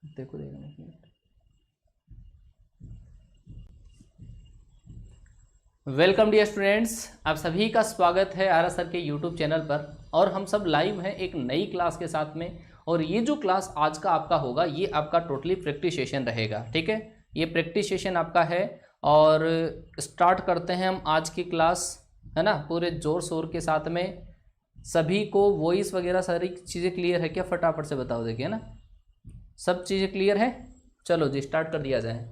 देखो देखो। Welcome dear students, आप सभी का स्वागत है आर सर के यूट्यूब चैनल पर। और हम सब लाइव हैं एक नई क्लास के साथ में। और ये जो क्लास आज का आपका होगा, ये आपका टोटली प्रैक्टिस सेशन रहेगा। ठीक है, ये प्रैक्टिस सेशन आपका है। और स्टार्ट करते हैं हम आज की क्लास, है ना, पूरे जोर शोर के साथ में। सभी को वॉइस वगैरह सारी चीज़ें क्लियर है क्या? फटाफट से बताओ, देखिए ना, सब चीज़ें क्लियर है। चलो जी, स्टार्ट कर दिया जाए,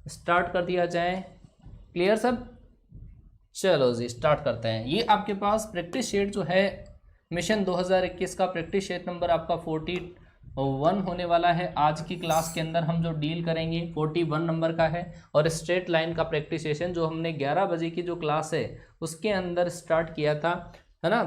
स्टार्ट कर दिया जाए। क्लियर सब? चलो जी, स्टार्ट करते हैं। ये आपके पास प्रैक्टिस शीट जो है, मिशन 2021 का प्रैक्टिस शीट नंबर आपका 41 होने वाला है। आज की क्लास के अंदर हम जो डील करेंगे 41 नंबर का है। और स्ट्रेट लाइन का प्रैक्टिस सेशन जो हमने 11 बजे की जो क्लास है उसके अंदर स्टार्ट किया था, है ना,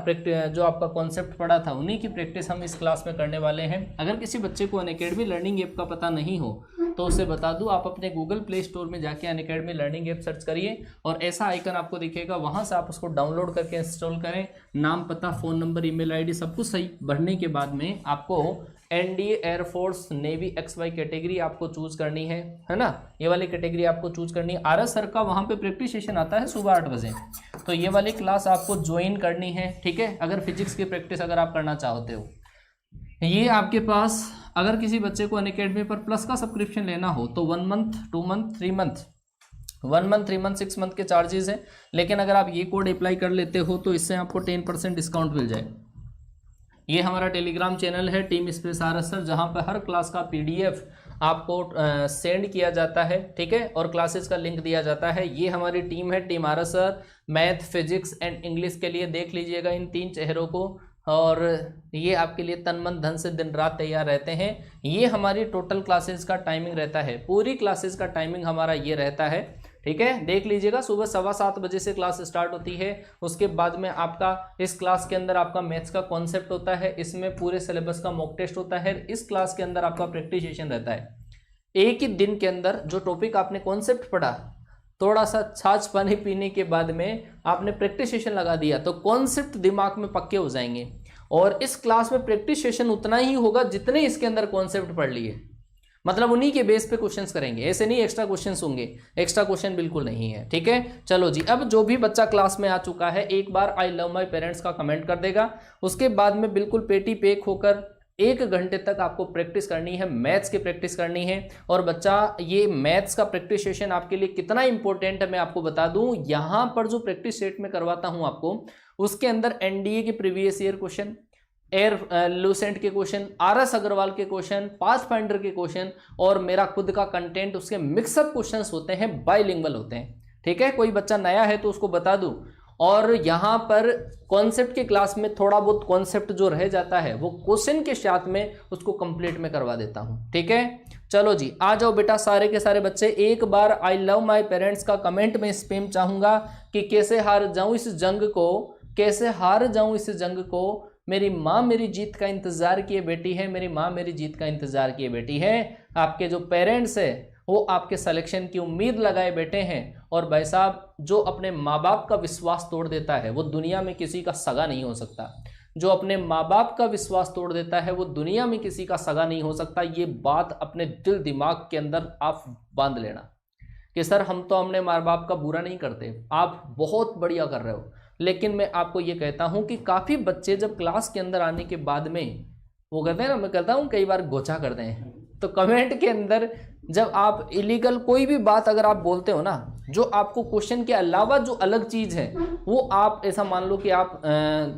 जो आपका कॉन्सेप्ट पढ़ा था, उन्हीं की प्रैक्टिस हम इस क्लास में करने वाले हैं। अगर किसी बच्चे को अनअकैडमी लर्निंग ऐप का पता नहीं हो तो उसे बता दूं, आप अपने गूगल प्ले स्टोर में जाके अनअकैडमी लर्निंग ऐप सर्च करिए और ऐसा आइकन आपको दिखेगा, वहां से आप उसको डाउनलोड करके इंस्टॉल करें। नाम, पता, फ़ोन नंबर, ईमेल आईडी सब कुछ सही भरने के बाद में आपको NDA, air force, navy XY category आपको चूज करनी है ना। ये वाली कैटेगरी आपको चूज करनी है। आर सर का वहाँ पे प्रैक्टिस सेशन आता है सुबह 8 बजे, तो ये वाली क्लास आपको ज्वाइन करनी है। ठीक है, अगर फिजिक्स की प्रैक्टिस अगर आप करना चाहते हो। ये आपके पास अगर किसी बच्चे को अनअकैडमी पर प्लस का सब्सक्रिप्शन लेना हो तो 1 month, 2 month, 3 month, 1 month, 3 month, 6 month के चार्जेस हैं। लेकिन अगर आप ये कोड अप्लाई कर लेते हो तो इससे आपको 10% डिस्काउंट मिल जाए। ये हमारा टेलीग्राम चैनल है टीम स्पेस आर सर, जहाँ पर हर क्लास का PDF आपको सेंड किया जाता है। ठीक है, और क्लासेस का लिंक दिया जाता है। ये हमारी टीम है, team R sir. Math, physics and English के लिए देख लीजिएगा इन 3 चेहरों को। और ये आपके लिए तन मन धन से दिन रात तैयार रहते हैं। ये हमारी टोटल क्लासेस का टाइमिंग रहता है, पूरी क्लासेस का टाइमिंग हमारा ये रहता है। ठीक है, देख लीजिएगा, सुबह 7:15 बजे से क्लास स्टार्ट होती है। उसके बाद में आपका इस क्लास के अंदर आपका मैथ्स का कॉन्सेप्ट होता है, इसमें पूरे सिलेबस का मॉक टेस्ट होता है। इस क्लास के अंदर आपका प्रैक्टिस सेशन रहता है। एक ही दिन के अंदर जो टॉपिक आपने कॉन्सेप्ट पढ़ा, थोड़ा सा छाछ पानी पीने के बाद में आपने प्रैक्टिस सेशन लगा दिया तो कॉन्सेप्ट दिमाग में पक्के हो जाएंगे। और इस क्लास में प्रैक्टिस सेशन उतना ही होगा जितने इसके अंदर कॉन्सेप्ट पढ़ लिए, मतलब उन्हीं के बेस पे क्वेश्चंस करेंगे, ऐसे नहीं एक्स्ट्रा क्वेश्चंस होंगे। एक्स्ट्रा क्वेश्चन बिल्कुल नहीं है। ठीक है, चलो जी, अब जो भी बच्चा क्लास में आ चुका है एक बार आई लव माई पेरेंट्स का कमेंट कर देगा। उसके बाद में बिल्कुल पेटी पेक होकर 1 घंटे तक आपको प्रैक्टिस करनी है, मैथ्स की प्रैक्टिस करनी है। और बच्चा, ये मैथ्स का प्रैक्टिस सेशन आपके लिए कितना इंपॉर्टेंट है मैं आपको बता दूं। यहाँ पर जो प्रैक्टिस सेट में करवाता हूं आपको, उसके अंदर एनडीए के previous year question, air Lucent के क्वेश्चन, RS अग्रवाल के क्वेश्चन, पाथफाइंडर के क्वेश्चन और मेरा खुद का कंटेंट, उसके मिक्सअप क्वेश्चंस होते हैं, बाइलिंगुअल होते हैं। ठीक है, कोई बच्चा नया है तो उसको बता दूं। और यहाँ पर कॉन्सेप्ट के क्लास में थोड़ा बहुत कॉन्सेप्ट जो रह जाता है वो क्वेश्चन के साथ में उसको कंप्लीट में करवा देता हूँ। ठीक है, चलो जी, आ जाओ बेटा सारे के सारे बच्चे। एक बार आई लव माई पेरेंट्स का कमेंट में स्पैम चाहूंगा कि कैसे हार जाऊं इस जंग को, कैसे हार जाऊं इस जंग को। मेरी माँ मेरी जीत का इंतजार किए बैठी है, मेरी माँ मेरी जीत का इंतजार किए बैठी है। आपके जो पेरेंट्स है वो आपके सिलेक्शन की उम्मीद लगाए बैठे हैं। और भाई साहब, जो अपने माँ बाप का विश्वास तोड़ देता है वो दुनिया में किसी का सगा नहीं हो सकता। जो अपने माँ बाप का विश्वास तोड़ देता है वो दुनिया में किसी का सगा नहीं हो सकता। ये बात अपने दिल दिमाग के अंदर आप बांध लेना कि सर हम तो अपने माँ बाप का बुरा नहीं करते, आप बहुत बढ़िया कर रहे हो। लेकिन मैं आपको ये कहता हूं कि काफ़ी बच्चे जब क्लास के अंदर आने के बाद में वो कहते हैं ना, मैं कहता हूं कई बार गोचा करते हैं। तो कमेंट के अंदर जब आप इलीगल कोई भी बात अगर आप बोलते हो ना, जो आपको क्वेश्चन के अलावा जो अलग चीज़ है, वो आप ऐसा मान लो कि आप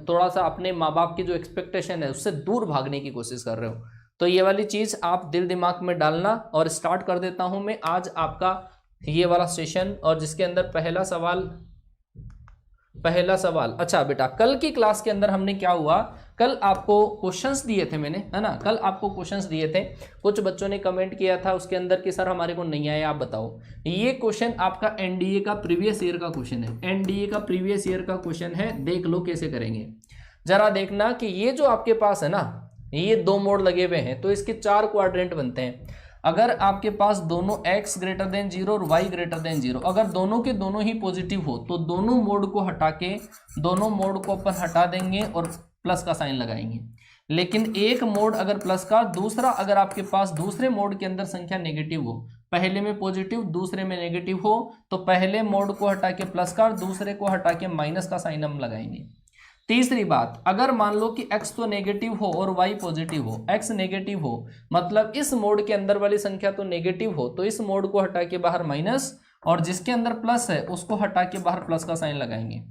थोड़ा सा अपने माँ बाप की जो एक्सपेक्टेशन है उससे दूर भागने की कोशिश कर रहे हो। तो ये वाली चीज़ आप दिल दिमाग में डालना। और स्टार्ट कर देता हूँ मैं आज आपका ये वाला सेशन। और जिसके अंदर पहला सवाल, अच्छा बेटा, कल की क्लास के अंदर हमने क्या हुआ, कल आपको क्वेश्चंस दिए थे मैंने, है ना, कल आपको क्वेश्चंस दिए थे। कुछ बच्चों ने कमेंट किया था उसके अंदर कि सर हमारे को नहीं आया, आप बताओ। ये क्वेश्चन आपका एनडीए का प्रीवियस ईयर का क्वेश्चन है, एनडीए का प्रीवियस ईयर का क्वेश्चन है। देख लो कैसे करेंगे, जरा देखना कि ये जो आपके पास है ना, ये 2 मोड लगे हुए हैं तो इसके 4 क्वाड्रेंट बनते हैं। अगर आपके पास दोनों x ग्रेटर देन 0 और y ग्रेटर देन 0, अगर दोनों के दोनों ही पॉजिटिव हो तो दोनों मोड को हटा के दोनों मोड को अपन हटा देंगे और प्लस का साइन लगाएंगे। लेकिन एक मोड अगर प्लस का, दूसरा अगर आपके पास दूसरे मोड के अंदर संख्या नेगेटिव हो, पहले में पॉजिटिव दूसरे में नेगेटिव हो, तो पहले मोड को हटा के प्लस का और दूसरे को हटा के माइनस का साइन हम लगाएंगे। तीसरी बात, अगर मान लो कि x तो नेगेटिव हो और y पॉजिटिव हो, x नेगेटिव हो मतलब इस मोड के अंदर वाली संख्या तो नेगेटिव हो, तो इस मोड को हटा के बाहर माइनस, और जिसके अंदर प्लस है उसको हटा के बाहर प्लस का साइन लगाएंगे।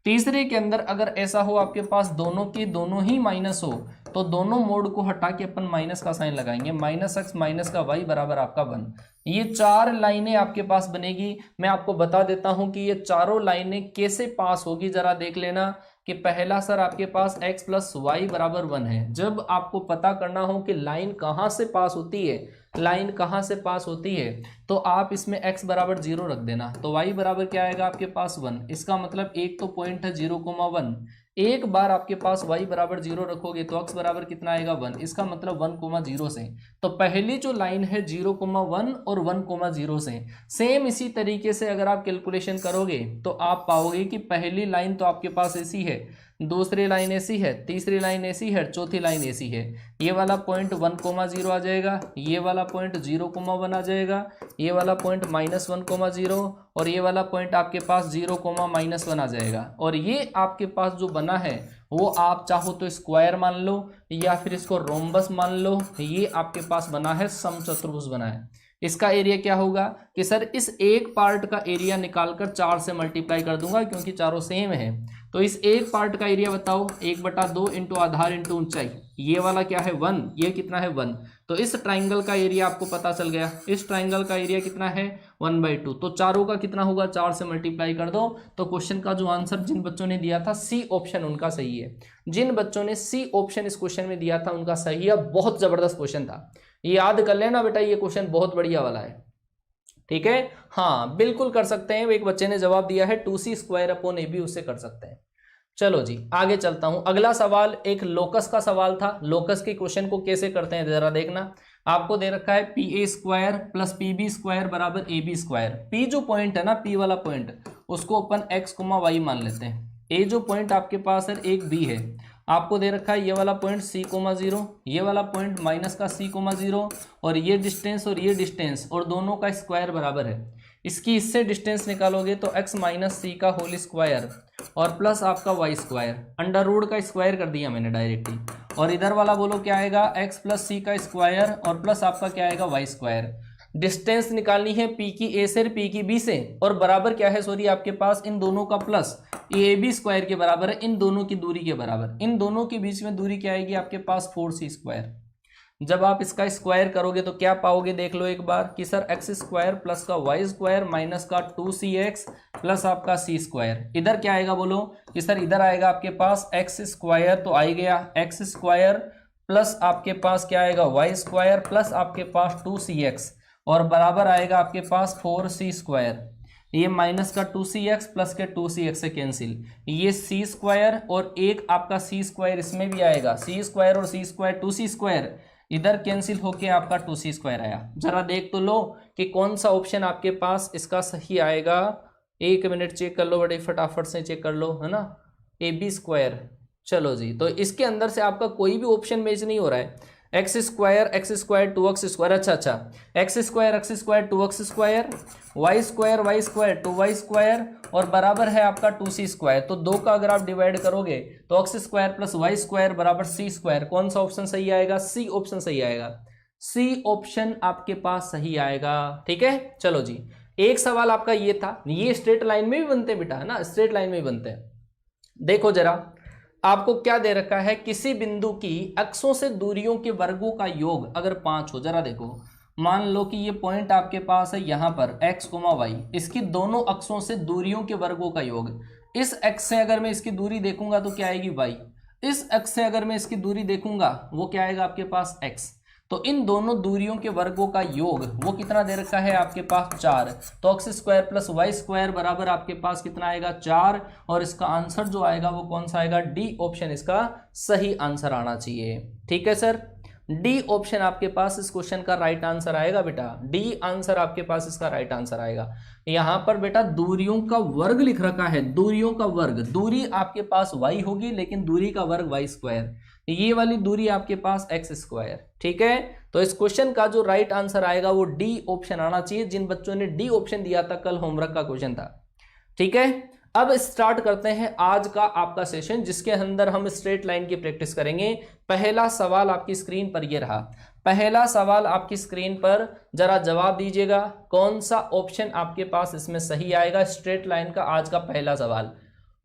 तीसरे के अंदर अगर ऐसा हो आपके पास दोनों के दोनों ही माइनस हो, तो दोनों मोड को हटा के अपन माइनस का साइन लगाएंगे, माइनस एक्स माइनस का वाई बराबर आपका 1। ये 4 लाइनें आपके पास बनेगी। मैं आपको बता देता हूं कि ये चारों लाइनें कैसे पास होगी, जरा देख लेना कि पहला सर आपके पास x प्लस वाई बराबर 1 है। जब आपको पता करना हो कि लाइन कहाँ से पास होती है, लाइन कहाँ से पास होती है, तो आप इसमें x बराबर 0 रख देना, तो y बराबर क्या आएगा आपके पास 1। इसका मतलब एक तो पॉइंट है 0,1, एक बार आपके पास y बराबर 0 रखोगे तो x बराबर कितना आएगा 1, इसका मतलब 1,0 से। तो पहली जो लाइन है 0,1 और 1,0 से, सेम इसी तरीके से अगर आप कैलकुलेशन करोगे तो आप पाओगे कि पहली लाइन तो आपके पास ऐसी है, दूसरी लाइन ऐसी है, तीसरी लाइन ऐसी है, चौथी लाइन ऐसी है। ये वाला पॉइंट 1,0 आ जाएगा, ये वाला पॉइंट 0,1 आ जाएगा, ये वाला पॉइंट -1,0 और ये वाला पॉइंट आपके पास 0,-1 आ जाएगा। और ये आपके पास जो बना है वो आप चाहो तो स्क्वायर मान लो या फिर इसको रोम्बस मान लो, ये आपके पास बना है समचतुर्भुज बना है। इसका एरिया क्या होगा कि सर इस एक पार्ट का एरिया निकालकर 4 से मल्टीप्लाई कर दूंगा क्योंकि चारों सेम है। तो इस एक पार्ट का एरिया बताओ, 1/2 इंटू आधार इंटू ऊंचाई, ये वाला क्या है 1, ये कितना है 1। तो इस ट्राइंगल का एरिया आपको पता चल गया, इस ट्राइंगल का एरिया कितना है 1/2। तो चारों का कितना होगा, 4 से मल्टीप्लाई कर दो। तो क्वेश्चन का जो आंसर जिन बच्चों ने दिया था सी ऑप्शन उनका सही है। जिन बच्चों ने सी ऑप्शन इस क्वेश्चन में दिया था उनका सही है। बहुत जबरदस्त क्वेश्चन था, याद कर लेना बेटा, ये क्वेश्चन बहुत बढ़िया वाला है। ठीक है, हाँ बिल्कुल कर सकते हैं। एक बच्चे ने जवाब दिया है 2c² उससे कर सकते हैं। चलो जी आगे चलता हूं। अगला सवाल एक लोकस का सवाल था। लोकस के क्वेश्चन को कैसे करते हैं जरा देखना। आपको दे रखा है PA² प्लस PB² बराबर AB²। P जो पॉइंट है ना, P वाला पॉइंट, उसको अपन x, y मान लेते हैं। A जो पॉइंट आपके पास है एक B है, आपको दे रखा है ये वाला पॉइंट C,0, ये वाला पॉइंट माइनस का C,0 और ये डिस्टेंस और ये डिस्टेंस और दोनों का स्क्वायर बराबर है। इसकी इससे डिस्टेंस निकालोगे तो x माइनस c का होल स्क्वायर और प्लस आपका y², अंडर रूट का स्क्वायर कर दिया मैंने डायरेक्टली। और इधर वाला बोलो क्या आएगा, x प्लस c का स्क्वायर और प्लस आपका क्या आएगा y²। डिस्टेंस निकालनी है p की a से p की b से, और बराबर क्या है सॉरी आपके पास इन दोनों का प्लस AB² के बराबर है, इन दोनों की दूरी के बराबर। इन दोनों के बीच में दूरी क्या आएगी आपके पास 4c²। जब आप इसका स्क्वायर करोगे तो क्या पाओगे देख लो एक बार कि सर x² प्लस का y² माइनस का 2cx प्लस आपका c²। इधर क्या आएगा बोलो कि सर इधर आएगा आपके पास x² तो आ ही गया, x² प्लस आपके पास क्या आएगा y² प्लस आपके पास 2cx और बराबर आएगा आपके पास 4c²। ये माइनस का 2cx प्लस के 2cx से कैंसिल, ये c² और एक आपका c² इसमें भी आएगा, c² और c² 2c² इधर कैंसिल होके आपका 2c² आया। जरा देख तो लो कि कौन सा ऑप्शन आपके पास इसका सही आएगा। 1 मिनट चेक कर लो, बड़े फटाफट से चेक कर लो, है ना, AB²। चलो जी, तो इसके अंदर से आपका कोई भी ऑप्शन मैच नहीं हो रहा है। x² 2x², अच्छा x² 2x², y² 2y² और बराबर है आपका 2c²। तो 2 का अगर आप डिवाइड करोगे तो x² प्लस y² बराबर c²। कौन सा ऑप्शन सही आएगा, सी ऑप्शन सही आएगा। सी ऑप्शन आपके पास सही आएगा। ठीक है, चलो जी, एक सवाल आपका ये था। ये स्ट्रेट लाइन में भी बनते हैं बेटा, है ना, स्ट्रेट लाइन में भी बनते हैं। देखो जरा, आपको क्या दे रखा है, किसी बिंदु की अक्षों से दूरियों के वर्गों का योग अगर 5 हो। जरा देखो, मान लो कि ये पॉइंट आपके पास है यहाँ पर x, y, इसकी दोनों अक्षों से दूरियों के वर्गों का योग। इस x से अगर मैं इसकी दूरी देखूंगा तो क्या आएगी y, इस x से अगर मैं इसकी दूरी देखूंगा वो क्या आएगा आपके पास x। तो इन दोनों दूरियों के वर्गों का योग वो कितना दे रखा है आपके पास 4। तो x² प्लस y² बराबर आपके पास कितना आएगा 4। और इसका आंसर जो आएगा वो कौन सा आएगा, डी ऑप्शन इसका सही आंसर आना चाहिए। ठीक है सर, डी ऑप्शन आपके पास इस क्वेश्चन का राइट आंसर आएगा बेटा, डी आंसर आपके पास इसका राइट आंसर आएगा। यहां पर बेटा दूरियों का वर्ग लिख रखा है, दूरियों का वर्ग, दूरी आपके पास y होगी लेकिन दूरी का वर्ग y²। ये वाली दूरी आपके पास एक्स स्क्वायर। ठीक है, तो इस क्वेश्चन का जो राइट आंसर आएगा वो डी ऑप्शन आना चाहिए। जिन बच्चों ने डी ऑप्शन दिया था कल होमवर्क का क्वेश्चन था। ठीक है, अब स्टार्ट करते हैं आज का आपका सेशन, जिसके अंदर हम स्ट्रेट लाइन की प्रैक्टिस करेंगे। पहला सवाल आपकी स्क्रीन पर ये रहा। पहला सवाल आपकी स्क्रीन पर, जरा जवाब दीजिएगा कौन सा ऑप्शन आपके पास इसमें सही आएगा। स्ट्रेट लाइन का आज का पहला सवाल,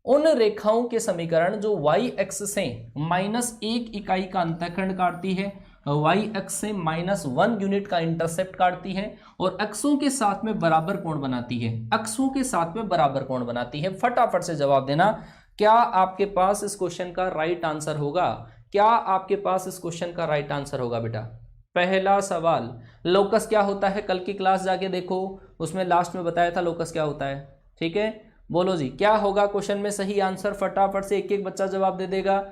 उन रेखाओं के समीकरण जो y एक्स से -1 इकाई का अंतःखंड काटती है, y एक्स से -1 यूनिट का इंटरसेप्ट काटती है और अक्षों के साथ में बराबर कोण बनाती है। अक्षों के साथ में बराबर कोण बनाती है। फटाफट से जवाब देना, क्या आपके पास इस क्वेश्चन का राइट आंसर होगा? क्या आपके पास इस क्वेश्चन का राइट आंसर होगा बेटा? पहला सवाल, लोकस क्या होता है? कल की क्लास जाके देखो, उसमें लास्ट में बताया था लोकस क्या होता है। ठीक है, बोलो जी क्या होगा क्वेश्चन में सही आंसर? फटाफट से एक एक बच्चा जवाब दे देगा।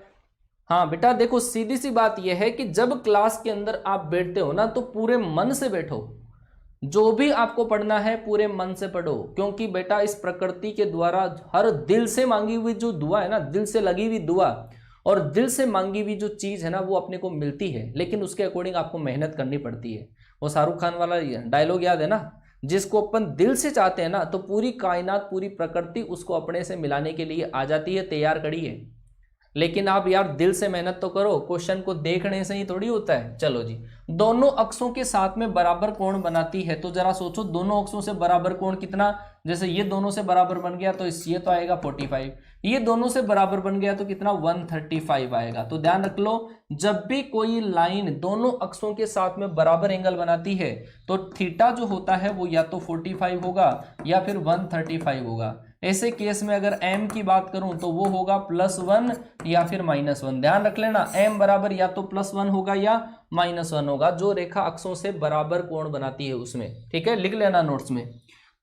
हाँ बेटा देखो, सीधी सी बात यह है कि जब क्लास के अंदर आप बैठते हो ना तो पूरे मन से बैठो, जो भी आपको पढ़ना है पूरे मन से पढ़ो, क्योंकि बेटा इस प्रकृति के द्वारा हर दिल से मांगी हुई जो दुआ है ना, दिल से लगी हुई दुआ और दिल से मांगी हुई जो चीज है ना वो अपने को मिलती है, लेकिन उसके अकॉर्डिंग आपको मेहनत करनी पड़ती है। वो शाहरुख खान वाला डायलॉग याद है ना, जिसको अपन दिल से चाहते हैं ना तो पूरी कायनात पूरी प्रकृति उसको अपने से मिलाने के लिए आ जाती है, तैयार खड़ी है। लेकिन आप यार दिल से मेहनत तो करो, क्वेश्चन को देखने से ही थोड़ी होता है। चलो जी, दोनों अक्षों के साथ में बराबर कोण बनाती है, तो जरा सोचो दोनों अक्षों से बराबर कोण कितना? जैसे ये दोनों से बराबर बन गया तो ये तो आएगा 45, ये दोनों से बराबर बन गया तो कितना 135 आएगा। तो ध्यान रख लो, जब भी कोई लाइन दोनों अक्षों के साथ में बराबर एंगल बनाती है तो थीटा जो होता है वो या तो 45 होगा या फिर 135 होगा। ऐसे केस में अगर m की बात करूं तो वो होगा +1 या फिर -1। ध्यान रख लेना, m बराबर या तो +1 होगा या -1 होगा, जो रेखा अक्षों से बराबर कोण बनाती है उसमें। ठीक है, लिख लेना नोट्स में।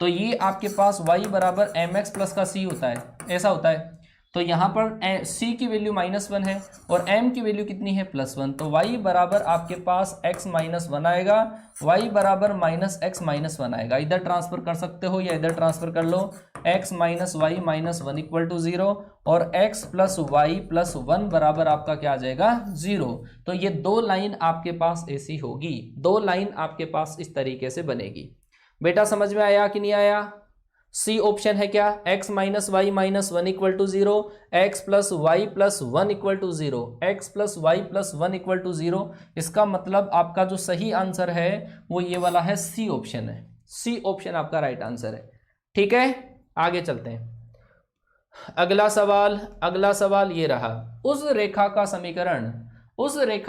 तो ये आपके पास y बराबर mx प्लस का c होता है, ऐसा होता है। तो यहाँ पर c की वैल्यू -1 है और m की वैल्यू कितनी है +1, तो y बराबर आपके पास x -1 आएगा, y बराबर -x-1 आएगा। इधर ट्रांसफर कर सकते हो या इधर ट्रांसफर कर लो, x - y - 1 = 0 और x + y + 1 बराबर आपका क्या आ जाएगा 0। तो ये दो लाइन आपके पास ऐसी होगी, दो लाइन आपके पास इस तरीके से बनेगी। बेटा समझ में आया कि नहीं आया? सी ऑप्शन है क्या? x - y - 1 = 0, x + y + 1 = 0, x + y + 1 = 0। इसका मतलब आपका जो सही आंसर है वो ये वाला है, सी ऑप्शन है। सी ऑप्शन आपका राइट आंसर है। ठीक है, आगे चलते हैं। अगला सवाल ये रहा, उस रेखा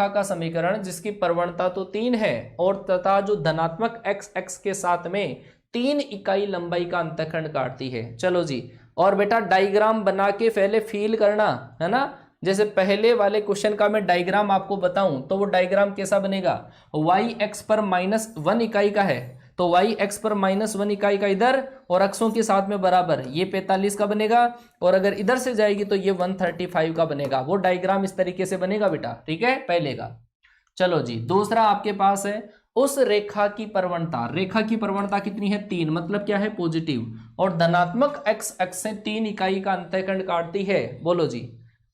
का समीकरण जिसकी प्रवणता तो 3 है और तथा जो धनात्मक x के साथ में 3 इकाई लंबाई का अंतःखंड काटती है। चलो जी, और बेटा डायग्राम बना के पहले फील करना है ना। जैसे पहले वाले क्वेश्चन का मैं डायग्राम आपको बताऊं तो वो डायग्राम कैसा बनेगा? y x पर -1 इकाई का है तो y x पर -1 इकाई का इधर और अक्षों के साथ में बराबर, ये 45 का बनेगा और अगर इधर से जाएगी तो ये 135 का बनेगा। वो डायग्राम इस तरीके से बनेगा बेटा। ठीक है, पहले का। चलो जी, दूसरा आपके पास है, उस रेखा की प्रवणता कितनी है? 3, मतलब क्या है? पॉजिटिव, और धनात्मक x अक्ष से 3 इकाई का अंतःखंड काटती है। बोलो जी,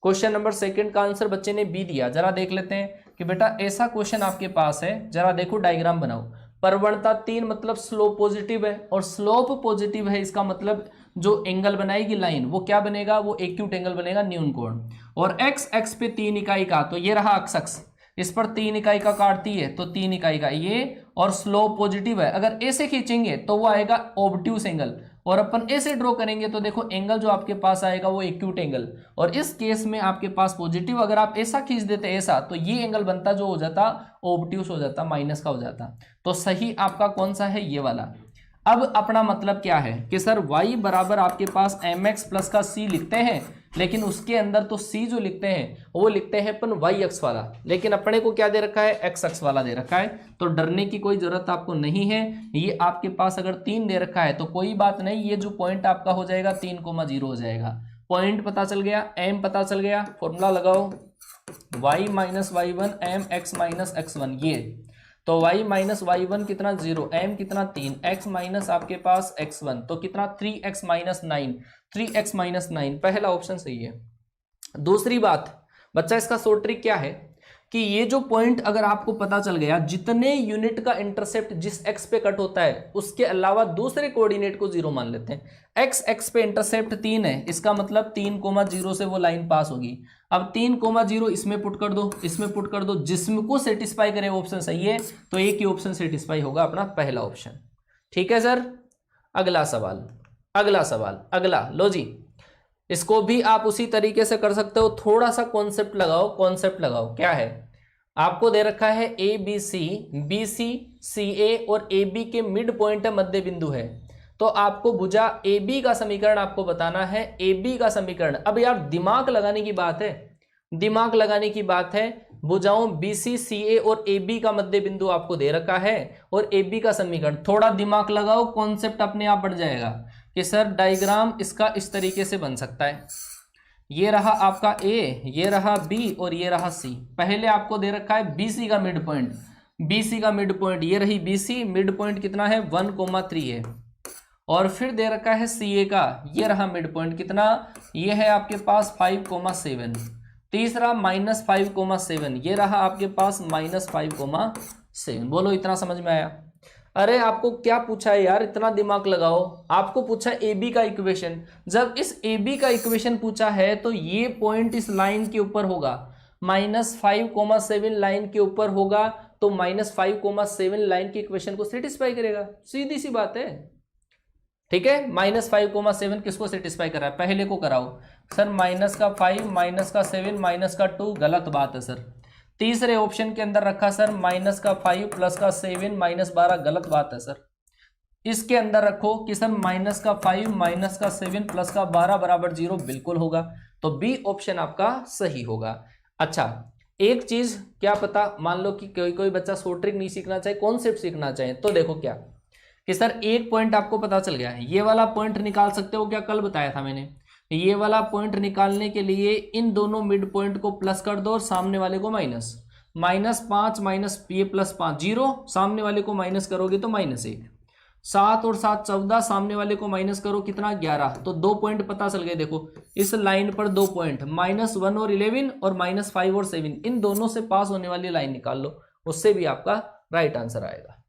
क्वेश्चन नंबर 2 का आंसर बच्चे ने बी दिया। जरा देख लेते हैं कि बेटा ऐसा क्वेश्चन आपके पास है, जरा देखो डायग्राम बनाओ। प्रवणता 3 मतलब स्लोप पॉजिटिव है, और स्लोप पॉजिटिव है इसका मतलब जो एंगल बनाएगी लाइन वो क्या बनेगा? वो एक्यूट एंगल बनेगा, न्यून कोण। और x एक्स पे 3 इकाई का, तो ये रहा अक्ष, इस पर 3 इकाई का काटती है तो 3 इकाई का ये, और स्लोप पॉजिटिव है। अगर ऐसे खींचेंगे तो वो आएगा ऑब्ट्यूस एंगल, और अपन ऐसे ड्रॉ करेंगे तो देखो एंगल जो आपके पास आएगा वो एक्यूट एंगल। और इस केस में आपके पास पॉजिटिव, अगर आप ऐसा खींच देते ऐसा तो ये एंगल बनता जो हो जाता ऑब्ट्यूस हो जाता, माइनस का हो जाता। तो सही आपका कौन सा है? ये वाला। अब अपना मतलब क्या है कि सर y बराबर आपके पास mx प्लस का c लिखते हैं, लेकिन उसके अंदर तो c जो लिखते हैं वो लिखते हैं अपन y अक्ष वाला, लेकिन अपने को क्या दे रखा है? x अक्ष वाला दे रखा है। तो डरने की कोई जरूरत आपको नहीं है। ये आपके पास अगर 3 दे रखा है तो कोई बात नहीं, ये जो पॉइंट आपका हो जाएगा 3,0 हो जाएगा। पॉइंट पता चल गया, m पता चल गया, फॉर्मूला लगाओ y - y1 mx - x1, ये तो y - y1 कितना 0, m कितना 3, x माइनस आपके पास x1 तो कितना 3x - 9, 3x - 9, पहला ऑप्शन सही है। दूसरी बात, बच्चा इसका शॉर्ट ट्रिक क्या है कि ये जो पॉइंट अगर आपको पता चल गया, जितने यूनिट का इंटरसेप्ट जिस एक्स पे कट होता है उसके अलावा दूसरे कोऑर्डिनेट को 0 मान लेते हैं। एक्स पे इंटरसेप्ट 3 है, इसका मतलब 3,0 से वो लाइन पास होगी। अब 3,0 इसमें पुट कर दो, इसमें पुट कर दो, जिसको सेटिस्फाई करे ऑप्शन सही है, तो एक ही ऑप्शन सेटिस्फाई होगा, अपना पहला ऑप्शन। ठीक है सर। अगला सवाल, अगला लो जी, इसको भी आप उसी तरीके से कर सकते हो, थोड़ा सा कॉन्सेप्ट लगाओ। क्या है, आपको दे रखा है ए बी सी ए और ए बी के मिड पॉइंट है, मध्य बिंदु है, तो आपको भुजा ए बी का समीकरण आपको बताना है। ए बी का समीकरण, अब यार दिमाग लगाने की बात है, भुजाओं बी सी ए और ए बी का मध्य बिंदु आपको दे रखा है और ए बी का समीकरण, थोड़ा दिमाग लगाओ, कॉन्सेप्ट अपने आप बढ़ जाएगा कि सर डायग्राम इसका इस तरीके से बन सकता है। ये रहा आपका ए, ये रहा बी और ये रहा सी। पहले आपको दे रखा है बीसी का मिड पॉइंट, ये रही बीसी, मिड पॉइंट कितना है 1,3 है। और फिर दे रखा है सी ए का, ये रहा मिड पॉइंट कितना, ये है आपके पास 5,7। तीसरा -5,7, ये रहा आपके पास -5,7। बोलो इतना समझ में आया? अरे आपको क्या पूछा है यार, इतना दिमाग लगाओ। आपको पूछा ए बी का इक्वेशन, जब इस ए बी का इक्वेशन पूछा है तो ये पॉइंट इस लाइन के ऊपर होगा, -5,7 लाइन के ऊपर होगा, तो -5,7 लाइन की इक्वेशन को सेटिस्फाई करेगा, सीधी सी बात है। ठीक है, -5,7 किसको सेटिस्फाई कर रहा है, पहले को कराओ सर। -5, -7, -2 गलत बात है सर। तीसरे ऑप्शन के अंदर रखा सर -5 + 7 -12 गलत बात है सर। इसके अंदर रखो कि सर -5 -7 + 12 = 0 बिल्कुल होगा, तो बी ऑप्शन आपका सही होगा। अच्छा, एक चीज क्या पता, मान लो कि कोई बच्चा शॉर्ट ट्रिक नहीं सीखना चाहे, कॉन्सेप्ट सीखना चाहे, तो देखो क्या कि सर एक पॉइंट आपको पता चल गया है, ये वाला पॉइंट निकाल सकते हो क्या, कल बताया था मैंने। ये वाला पॉइंट निकालने के लिए इन दोनों मिड पॉइंट को प्लस कर दो और सामने वाले को माइनस, -5 माइनस ये +5 0, सामने वाले को माइनस करोगे तो -1, 7 और 7 14, सामने वाले को माइनस करो कितना 11, तो 2 पॉइंट पता चल गए। देखो इस लाइन पर 2 पॉइंट, -1 और 11 और -5 और 7, इन दोनों से पास होने वाली लाइन निकाल लो, उससे भी आपका राइट आंसर आएगा।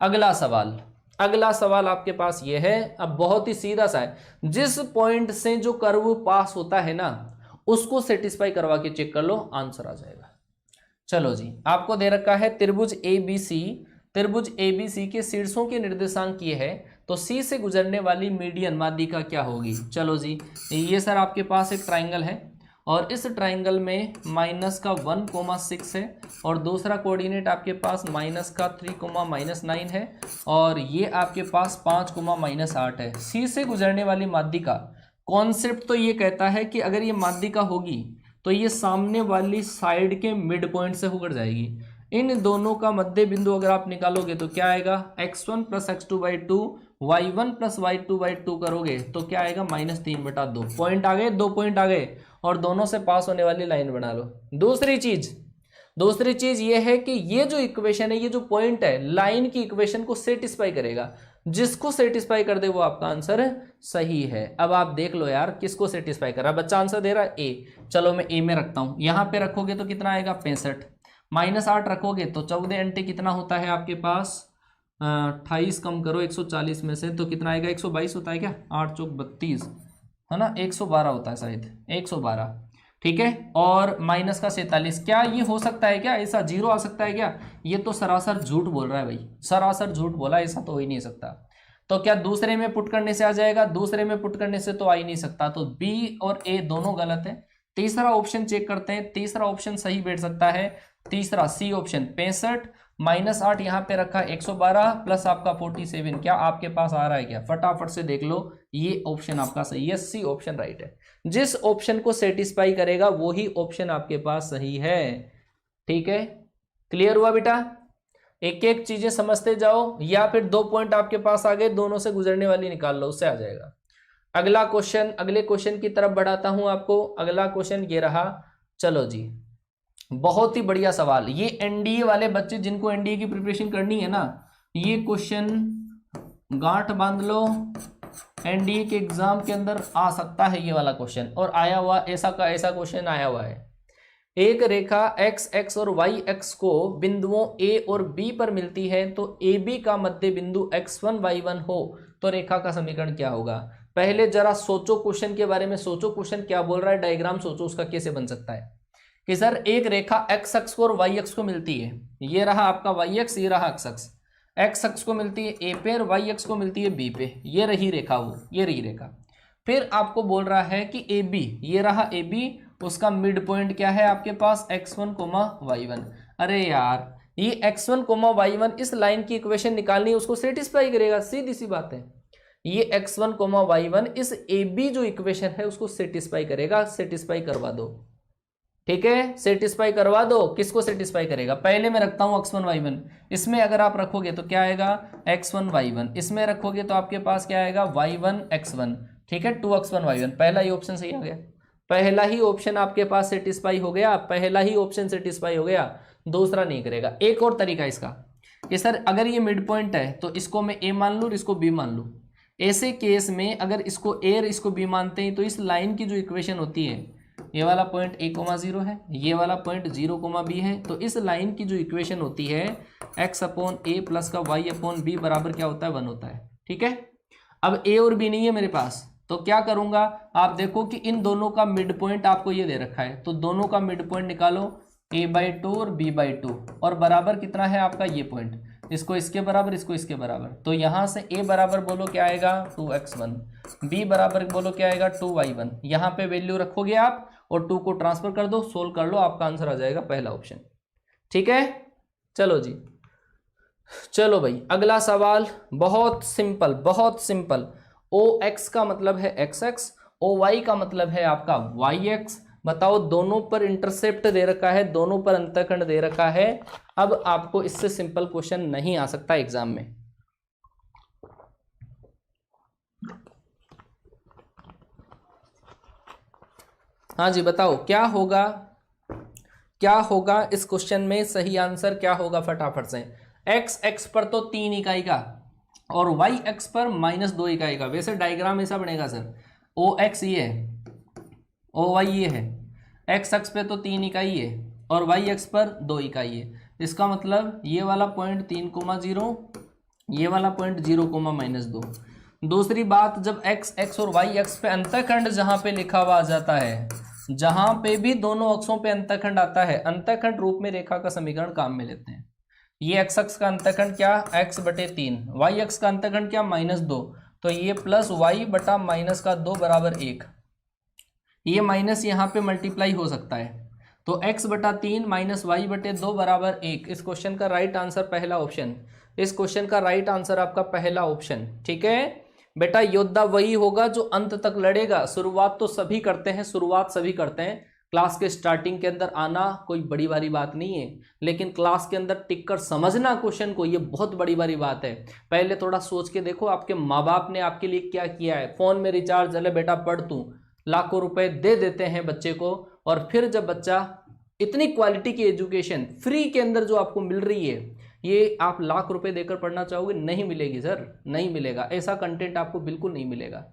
अगला सवाल आपके पास ये है, अब बहुत ही सीधा सा है, जिस पॉइंट से जो कर्व पास होता है ना उसको सेटिस्फाई करवा के चेक कर लो, आंसर आ जाएगा। चलो जी, आपको दे रखा है त्रिभुज ABC के शीर्षों के निर्देशांक ये है, तो C से गुजरने वाली मीडियन माध्यिका क्या होगी। चलो जी, ये सर आपके पास एक ट्राइंगल है और इस ट्राइंगल में -1,6 है और दूसरा कोऑर्डिनेट आपके पास -3,-9 है और ये आपके पास 5,-8 है। सी से गुजरने वाली माध्यिका, कॉन्सेप्ट तो ये कहता है कि अगर ये माध्यिका होगी तो ये सामने वाली साइड के मिड पॉइंट से होकर जाएगी। इन दोनों का मध्य बिंदु अगर आप निकालोगे तो क्या आएगा, x1 + x2/2, y1 + y2/2 करोगे तो क्या आएगा, -3/2। पॉइंट आ गए, 2 पॉइंट आ गए और दोनों से पास होने वाली लाइन बना लो। दूसरी चीज ये है कि ये जो इक्वेशन है, ये जो पॉइंट है, लाइन की इक्वेशन को सेटिस्फाई करेगा, जिसको सेटिस्फाई कर दे वो आपका आंसर सही है। अब आप देख लो यार किसको सेटिस्फाई कर रहा है, बच्चा आंसर दे रहा है ए, चलो मैं ए में रखता हूं, यहां पे रखोगे तो कितना आएगा 65, -8 रखोगे तो 14 अंटे कितना होता है आपके पास, 28 कम करो 140 में से तो कितना आएगा, 122 होता है क्या, 8 चौक 32 है ना, 112 होता है शायद, 112। ठीक है, और माइनस का 47, क्या ये हो सकता है क्या, ऐसा 0 आ सकता है क्या, ये तो सरासर झूठ बोल रहा है भाई, सरासर झूठ बोला, ऐसा तो हो ही नहीं सकता। तो क्या दूसरे में पुट करने से आ जाएगा, दूसरे में पुट करने से तो आ ही नहीं सकता, तो बी और ए दोनों गलत है। तीसरा ऑप्शन चेक करते हैं, तीसरा ऑप्शन सही बैठ सकता है, तीसरा सी ऑप्शन 65, -8 यहाँ पे रखा 112 प्लस आपका 47, क्या आपके पास आ रहा है क्या, फटाफट से देख लो, ये ऑप्शन आपका सही है, सी ऑप्शन राइट है। जिस ऑप्शन को सेटिस्फाई करेगा वही ऑप्शन आपके पास सही है। ठीक है, क्लियर हुआ बेटा, एक एक चीजें समझते जाओ, या फिर 2 पॉइंट आपके पास आ गए, दोनों से गुजरने वाली निकाल लो, उससे आ जाएगा। अगला क्वेश्चन, अगले क्वेश्चन की तरफ बढ़ाता हूं आपको। अगला क्वेश्चन ये रहा, चलो जी, बहुत ही बढ़िया सवाल, ये एनडीए वाले बच्चे जिनको एनडीए की प्रिपरेशन करनी है ना, ये क्वेश्चन गांठ बांध लो एनडीए के एग्जाम के अंदर आ सकता है ये वाला क्वेश्चन, और आया हुआ ऐसा का ऐसा क्वेश्चन आया हुआ है। एक रेखा एक्स एक्स और वाई एक्स को बिंदुओं ए और बी पर मिलती है, तो ए बी का मध्य बिंदु x1 y1 हो तो रेखा का समीकरण क्या होगा। पहले जरा सोचो क्वेश्चन के बारे में, सोचो क्वेश्चन क्या बोल रहा है, डायग्राम सोचो उसका कैसे बन सकता है कि सर एक रेखा एक्स एक्स को और वाई एक्स को मिलती है, ये रहा आपका वाई एक्स, ये रहा एक्स एक्स, एक्स एक्स को मिलती है ए पे और वाई एक्स को मिलती है बी पे, ये रही रेखा, वो ये रही रेखा। फिर आपको बोल रहा है कि ए बी, ये रहा ए बी, उसका मिड पॉइंट क्या है आपके पास x1, y1। अरे यार ये x1, y1 इस लाइन की इक्वेशन निकालनी है, उसको सेटिस्फाई करेगा, सीधी सी बात है। ये x1, y1 इस AB जो इक्वेशन है उसको सेटिस्फाई करेगा, सेटिस्फाई करवा दो, ठीक है, सेटिस्फाई करवा दो। किसको सेटिस्फाई करेगा, पहले मैं रखता हूं x1, y1, इसमें अगर आप रखोगे तो क्या आएगा x1, y1, इसमें रखोगे तो आपके पास क्या आएगा y1, x1, ठीक है, 2x1, y1। पहला ही ऑप्शन सही आ गया, पहला ही ऑप्शन आपके पास सेटिस्फाई हो गया, पहला ही ऑप्शन सेटिस्फाई हो गया, दूसरा नहीं करेगा। एक और तरीका इसका कि सर अगर ये मिड पॉइंट है तो इसको मैं ए मान लूँ, इसको बी मान लूँ। ऐसे केस में अगर इसको ए और इसको बी मानते हैं तो इस लाइन की जो इक्वेशन होती है, ये वाला पॉइंट a,0 है, ये वाला पॉइंट 0,b है, तो इस लाइन की जो इक्वेशन होती है x/a प्लस का y/b बराबर क्या होता है, 1 होता है, ठीक है। अब ए और बी नहीं है मेरे पास, तो क्या करूंगा, आप देखो कि इन दोनों का मिड पॉइंट आपको ये दे रखा है, तो दोनों का मिड पॉइंट निकालो, a/2 और b/2, और बराबर कितना है आपका ये पॉइंट, इसको इसके बराबर, इसको इसके बराबर। तो यहां से a बराबर बोलो क्या आएगा 2x1, b बराबर बोलो क्या आएगा 2y1। यहां पे वैल्यू रखोगे आप और 2 को ट्रांसफर कर दो, सोल्व कर लो, आपका आंसर आ जाएगा पहला ऑप्शन, ठीक है। चलो जी, चलो भाई अगला सवाल, बहुत सिंपल, बहुत सिंपल। ओ एक्स का मतलब है एक्स एक्स, ओ वाई का मतलब है आपका वाई एक्स। बताओ, दोनों पर इंटरसेप्ट दे रखा है, दोनों पर अंतःखंड दे रखा है। अब आपको इससे सिंपल क्वेश्चन नहीं आ सकता एग्जाम में। हाँ जी बताओ क्या होगा, क्या होगा इस क्वेश्चन में, सही आंसर क्या होगा फटाफट से। एक्स एक्स पर तो 3 इकाई का और वाई एक्स पर -2 इकाई का। वैसे डायग्राम ऐसा बनेगा सर, ओ एक्स ये है, ओ वाई ये है, एक्स एक्स पे तो 3 इकाई है और वाई एक्स पर 2 इकाई है। इसका मतलब ये वाला पॉइंट 3,0, ये वाला पॉइंट 0,-2। दूसरी बात, जब एक्स एक्स और वाई एक्स पे अंतःखंड जहां पे लिखा हुआ आ जाता है, जहां पे भी दोनों अक्षों पे अंतःखंड आता है, अंतःखंड रूप में रेखा का समीकरण काम में लेते हैं। ये एक्स एक्स का अंतःखंड क्या, x/3, वाई एक्स का अंतःखंड क्या -2, तो ये प्लस वाई बटा -2 बराबर 1। ये माइनस यहाँ पे मल्टीप्लाई हो सकता है, तो x/3 माइनस y/2 बराबर 1। इस क्वेश्चन का राइट आंसर पहला ऑप्शन, इस क्वेश्चन का राइट आंसर आपका पहला ऑप्शन, ठीक है बेटा। योद्धा वही होगा जो अंत तक लड़ेगा। शुरुआत तो सभी करते हैं, शुरुआत सभी करते हैं, क्लास के स्टार्टिंग के अंदर आना कोई बड़ी बारी बात नहीं है, लेकिन क्लास के अंदर टिक कर समझना क्वेश्चन को, ये बहुत बड़ी बारी बात है। पहले थोड़ा सोच के देखो आपके माँ बाप ने आपके लिए क्या किया है। फोन में रिचार्ज, चले बेटा पढ़ तू, लाखों रुपए दे देते हैं बच्चे को, और फिर जब बच्चा इतनी क्वालिटी की एजुकेशन फ्री के अंदर जो आपको मिल रही है, ये आप लाख रुपए देकर पढ़ना चाहोगे, नहीं मिलेगी सर, नहीं मिलेगा। ऐसा कंटेंट आपको बिल्कुल नहीं मिलेगा,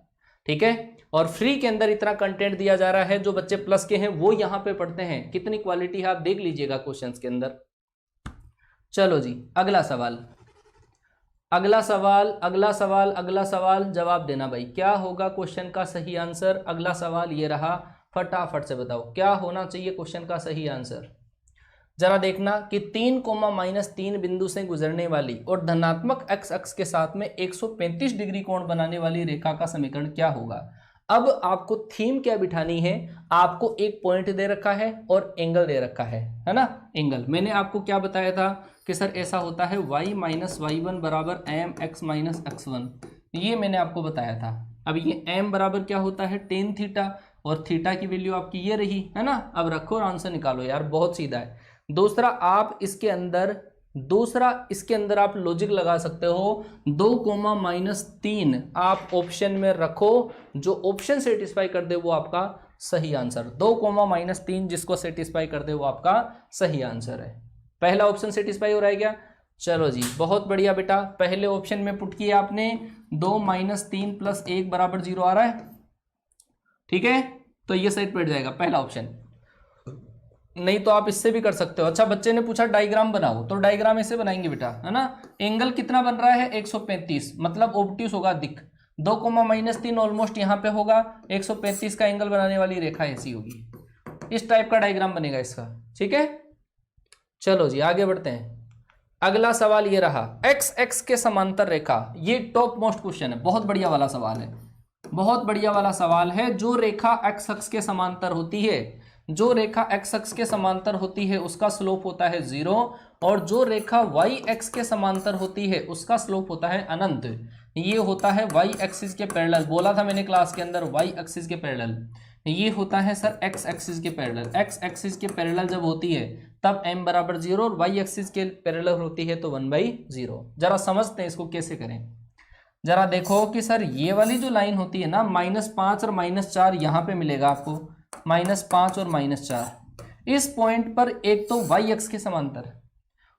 ठीक है। और फ्री के अंदर इतना कंटेंट दिया जा रहा है, जो बच्चे प्लस के हैं वो यहाँ पे पढ़ते हैं, कितनी क्वालिटी है आप देख लीजिएगा क्वेश्चंस के अंदर। चलो जी अगला सवाल, अगला सवाल, अगला सवाल, अगला सवाल, जवाब देना भाई, क्या होगा क्वेश्चन का सही आंसर। अगला सवाल ये रहा, फटाफट से बताओ क्या होना चाहिए क्वेश्चन का सही आंसर। जरा देखना कि 3,-3 बिंदु से गुजरने वाली और धनात्मक एक्स अक्ष के साथ में 135 डिग्री कोण बनाने वाली रेखा का समीकरण क्या होगा। अब आपको थीम क्या बिठानी है, आपको एक पॉइंट दे रखा है और एंगल दे रखा है ना, एंगल। मैंने आपको क्या बताया था कि सर ऐसा होता है y - y1 बराबर mx - x1, ये मैंने आपको बताया था। अब ये m बराबर क्या होता है tan थीटा, और थीटा की वैल्यू आपकी ये रही है ना। अब रखो और आंसर निकालो यार, बहुत सीधा है। दूसरा आप इसके अंदर आप लॉजिक लगा सकते हो, 2,-3 आप ऑप्शन में रखो, जो ऑप्शन सेटिस्फाई कर दे वो आपका सही आंसर। 2,-3 जिसको सेटिस्फाई कर दे वो आपका सही आंसर है। पहला ऑप्शन सेटिस्फाई हो रहा है क्या, चलो जी, बहुत बढ़िया बेटा। पहले ऑप्शन में पुट किया आपने 2 - 3 + 1 = 0 आ रहा है, ठीक है, तो ये साइड बैठ जाएगा पहला ऑप्शन। नहीं तो आप इससे भी कर सकते हो। अच्छा, बच्चे ने पूछा डायग्राम बनाओ, तो डायग्राम ऐसे बनाएंगे बेटा, है ना। एंगल कितना बन रहा है 135, मतलब ऑब्ट्यूस होगा दिख। 2 - 3 ऑलमोस्ट यहाँ पे होगा, 135 का एंगल बनाने वाली रेखा ऐसी होगी। इस टाइप का डायग्राम बनेगा इसका, ठीक है। चलो जी आगे बढ़ते हैं। अगला सवाल ये रहा, एक्स एक्स के समांतर रेखा। ये टॉप मोस्ट क्वेश्चन है, बहुत बढ़िया वाला सवाल है, बहुत बढ़िया वाला सवाल है। जो रेखा एक्स अक्ष के समांतर होती है, जो रेखा एक्स अक्ष के समांतर होती है उसका स्लोप होता है 0, और जो रेखा वाई एक्स के समांतर होती है उसका स्लोप होता है अनंत। ये होता है वाई एक्सिस के पैरेलल, बोला था मैंने क्लास के अंदर, वाई एक्सिस के पैरेलल। ये होता है सर एक्स एक्सिस के पैरेलल। एक्स एक्सिस के पैरेलल जब होती है तब m = 0, और वाई एक्सिस के पैरेलल होती है तो 1/0। जरा समझते हैं इसको कैसे करें। जरा देखो कि सर ये वाली जो लाइन होती है ना, -5 और -4 यहाँ पे मिलेगा आपको, -5 और -4। इस पॉइंट पर एक तो वाई एक्स के समांतर,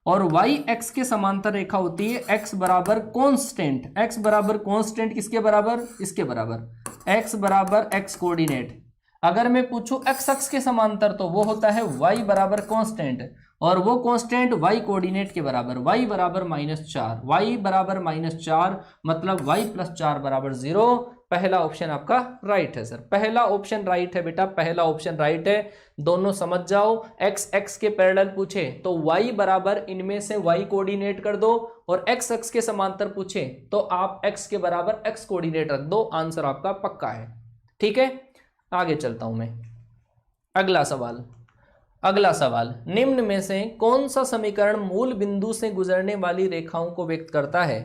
और वाई एक्स के समांतर रेखा होती है x बराबर कॉन्स्टेंट। x बराबर कॉन्स्टेंट किसके बराबर, इसके बराबर, x बराबर x कोऑर्डिनेट। अगर मैं पूछूं x अक्ष के समांतर तो वो होता है y बराबर कॉन्स्टेंट, और वो कॉन्स्टेंट y कोऑर्डिनेट के बराबर, y बराबर -4। y बराबर -4 मतलब y + 4 = 0। पहला ऑप्शन आपका राइट है सर, पहला ऑप्शन राइट है बेटा, पहला ऑप्शन राइट है। दोनों समझ जाओ। x x के पैरेलल पूछे तो y बराबर इनमें से y कोऑर्डिनेट कर दो, और x अक्ष के समांतर पूछे तो आप x के बराबर x कोऑर्डिनेट रख दो। आंसर आपका पक्का है, ठीक है। आगे चलता हूं मैं। अगला सवाल, अगला सवाल, निम्न में से कौन सा समीकरण मूल बिंदु से गुजरने वाली रेखाओं को व्यक्त करता है।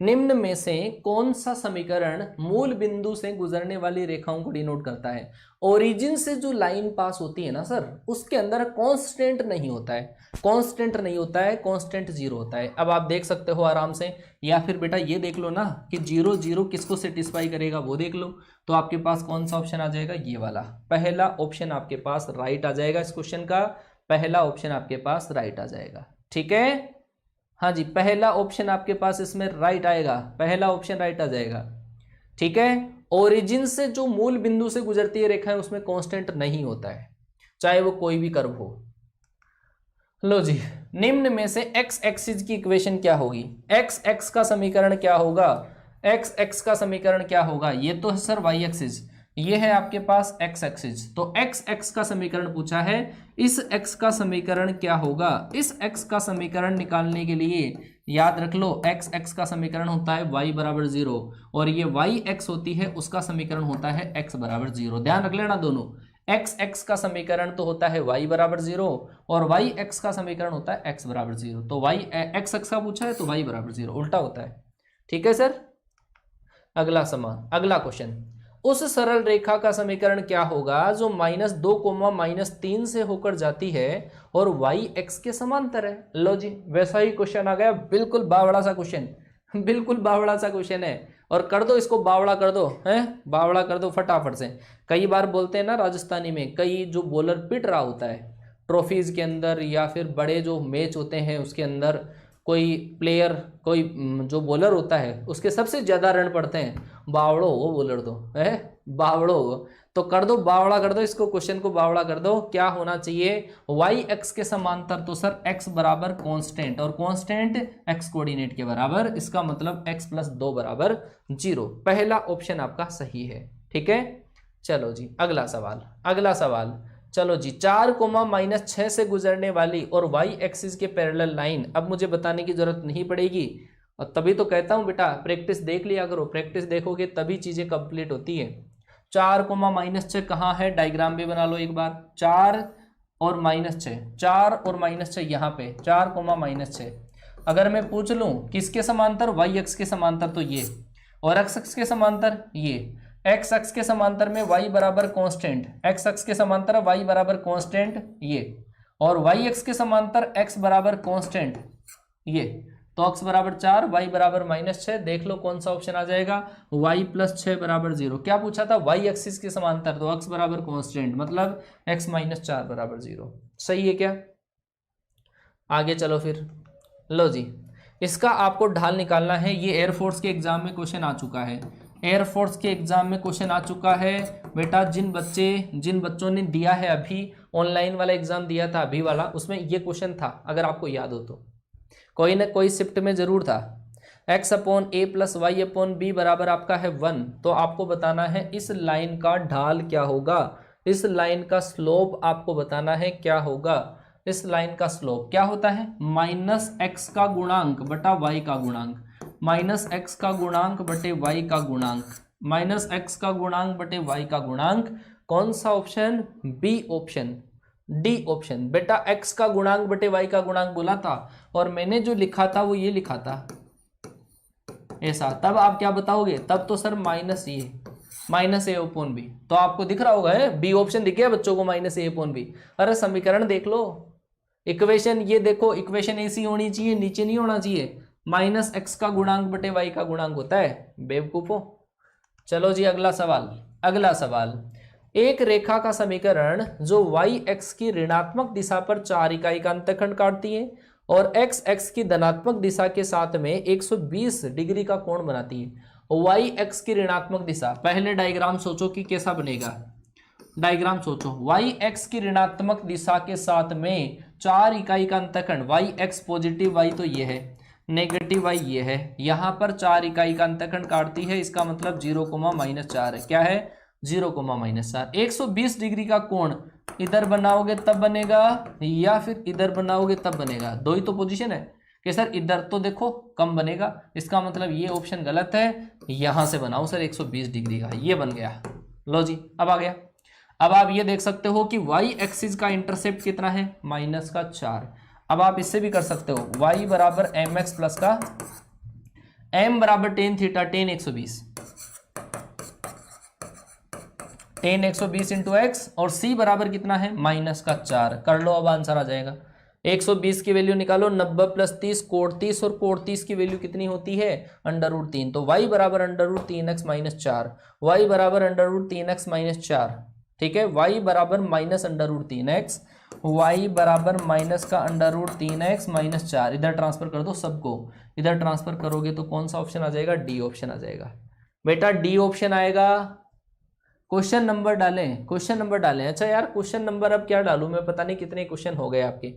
निम्न में से कौन सा समीकरण मूल बिंदु से गुजरने वाली रेखाओं को डिनोट करता है। ओरिजिन से जो लाइन पास होती है ना सर, उसके अंदर कांस्टेंट नहीं होता है, कांस्टेंट नहीं होता है, कांस्टेंट 0 होता है। अब आप देख सकते हो आराम से, या फिर बेटा ये देख लो ना कि 0 0 किसको सेटिस्फाई करेगा, वो देख लो। तो आपके पास कौन सा ऑप्शन आ जाएगा, ये वाला पहला ऑप्शन आपके पास राइट आ जाएगा। इस क्वेश्चन का पहला ऑप्शन आपके पास राइट आ जाएगा, ठीक है। हाँ जी, पहला ऑप्शन आपके पास इसमें राइट आएगा, पहला ऑप्शन राइट आ जाएगा, ठीक है। ओरिजिन से जो मूल बिंदु से गुजरती है रेखा है उसमें कांस्टेंट नहीं होता है, चाहे वो कोई भी कर्व हो। लो जी, निम्न में से एक्स एक्सिस की इक्वेशन क्या होगी, एक्स एक्स का समीकरण क्या होगा, एक्स एक्स का समीकरण क्या होगा। ये तो है सर वाई एक्सिस, ये है आपके पास एक्स एक्सिस। तो एक्स एक्स का समीकरण पूछा है, इस एक्स का समीकरण क्या होगा। इस एक्स का समीकरण निकालने के लिए याद रख लो, एक्स एक्स का समीकरण होता है y = 0, और ये y x होती है उसका समीकरण होता है x = 0। ध्यान रख लेना दोनों, एक्स एक्स का समीकरण तो होता है y = 0, और y x का समीकरण होता है x = 0। तो y x x का पूछा है तो y = 0 उल्टा होता है, ठीक है सर। अगला सवाल, अगला क्वेश्चन, उस सरल रेखा का समीकरण क्या होगा जो -2, -3 से होकर जाती है और y x के समांतर है। लो जी, वैसा ही क्वेश्चन आ गया, बिल्कुल बावड़ा सा क्वेश्चन, बिल्कुल बावड़ा सा क्वेश्चन है। और कर दो इसको, बावड़ा कर दो, हैं बावड़ा कर दो फटाफट से। कई बार बोलते हैं ना राजस्थानी में, कई जो बॉलर पिट रहा होता है ट्रॉफीज के अंदर या फिर बड़े जो मैच होते हैं उसके अंदर, कोई प्लेयर, कोई जो बॉलर होता है उसके सबसे ज़्यादा रन पड़ते हैं, बावड़ो हो बॉलर तो है, बावड़ो हो। तो कर दो, बावड़ा कर दो इसको, क्वेश्चन को बावड़ा कर दो। क्या होना चाहिए, वाई एक्स के समांतर तो सर एक्स बराबर कांस्टेंट, और कांस्टेंट एक्स कोऑर्डिनेट के बराबर, इसका मतलब x + 2 = 0। पहला ऑप्शन आपका सही है, ठीक है। चलो जी अगला सवाल, अगला सवाल, चलो जी 4, -6 से गुजरने वाली और y एक्सिस के पैरेलल लाइन। अब मुझे बताने की जरूरत नहीं पड़ेगी, और तभी तो कहता हूं बेटा प्रैक्टिस देख लिया करो, प्रैक्टिस देखोगे तभी चीजें कंप्लीट होती है। 4, -6 कहाँ है, डायग्राम भी बना लो एक बार। 4 और -6, 4 और -6 यहाँ पे, 4, -6। अगर मैं पूछ लूं किसके समांतर, y एक्स के समांतर तो ये, और x एक्स के समांतर ये। x अक्ष के समांतर में y बराबर कांस्टेंट, x अक्ष के समांतर y बराबर कांस्टेंट ये, और y एक्स के समांतर x बराबर कांस्टेंट ये। तो x बराबर 4, y बराबर -6। देख लो कौन सा ऑप्शन आ जाएगा, y + 6 = 0। क्या पूछा था, y एक्सिस के समांतर तो x बराबर कांस्टेंट, मतलब x - 4 = 0। सही है क्या। आगे चलो फिर, लो जी इसका आपको ढाल निकालना है। ये एयरफोर्स के एग्जाम में क्वेश्चन आ चुका है, एयरफोर्स के एग्जाम में क्वेश्चन आ चुका है बेटा। जिन बच्चों ने दिया है अभी ऑनलाइन वाला एग्जाम दिया था अभी वाला, उसमें ये क्वेश्चन था, अगर आपको याद हो तो कोई ना कोई शिफ्ट में जरूर था। x अपॉन ए प्लस वाई अपॉन बी बराबर आपका है 1। तो आपको बताना है इस लाइन का ढाल क्या होगा, इस लाइन का स्लोप आपको बताना है क्या होगा। इस लाइन का स्लोप क्या होता है, माइनस एक्स का गुणांक बटा वाई का गुणांक, माइनस एक्स का गुणांक बटे वाई का गुणांक, माइनस एक्स का गुणांक बटे वाई का गुणांक। कौन सा option, B option, D option. बेटा एक्स का गुणांक बटे वाई का गुणांक बोला था और मैंने जो लिखा था वो ये लिखा था ऐसा, तब आप क्या बताओगे, तब तो सर माइनस ए अपॉन बी। तो आपको दिख रहा होगा बी ऑप्शन दिख गया बच्चों को, माइनस ए अपॉन बी। अरे समीकरण देख लो, इक्वेशन ये देखो, इक्वेशन ऐसी होनी चाहिए, नीचे नहीं होना चाहिए। माइनस एक्स का गुणांक बटे वाई का गुणांक होता है, बेवकूफो। चलो जी अगला सवाल। एक रेखा का समीकरण जो वाई एक्स की ऋणात्मक दिशा पर 4 इकाई का अंतःखंड काटती है और एक्स एक्स की धनात्मक दिशा के साथ में 120 डिग्री का कोण बनाती है। वाई एक्स की ऋणात्मक दिशा, पहले डायग्राम सोचो कि कैसा बनेगा। डायग्राम सोचो, वाई एक्स की ऋणात्मक दिशा के साथ में 4 इकाई का अंतःखंड, वाई एक्स पॉजिटिव वाई तो ये है, नेगेटिव वाई ये है, यहां पर 4 इकाई का अंतःखंड काटती है। इसका मतलब 0,-4 है। क्या है, 0,-4। 120 डिग्री का कोण इधर बनाओगे तब बनेगा या फिर इधर बनाओगे तब बनेगा, दो ही तो पोजीशन है कि सर इधर तो देखो कम बनेगा, इसका मतलब ये ऑप्शन गलत है। यहां से बनाओ सर 120 डिग्री का, ये बन गया। लो जी अब आ गया। अब आप ये देख सकते हो कि वाई एक्सिस का इंटरसेप्ट कितना है, -4। अब आप इससे भी कर सकते हो, y बराबर एम एक्स प्लस का m बराबर tan theta, ten 120 into x, और c बराबर कितना है, -4। कर लो, अब आंसर आ जाएगा। 120 की वैल्यू निकालो, 90 + 30 कोट 30, और कोट 30 की वैल्यू कितनी होती है, √3। तो y बराबर √3x - 4, y बराबर √3x - 4। ठीक है, y बराबर -√3x, y बराबर माइनस का √3x - 4। इधर ट्रांसफर कर दो सबको, इधर ट्रांसफर करोगे तो कौन सा ऑप्शन आ जाएगा, डी ऑप्शन आ जाएगा। बेटा डी ऑप्शन आएगा। क्वेश्चन नंबर डालें। अच्छा यार क्वेश्चन नंबर अब क्या डालूं मैं, पता नहीं कितने क्वेश्चन हो गए आपके।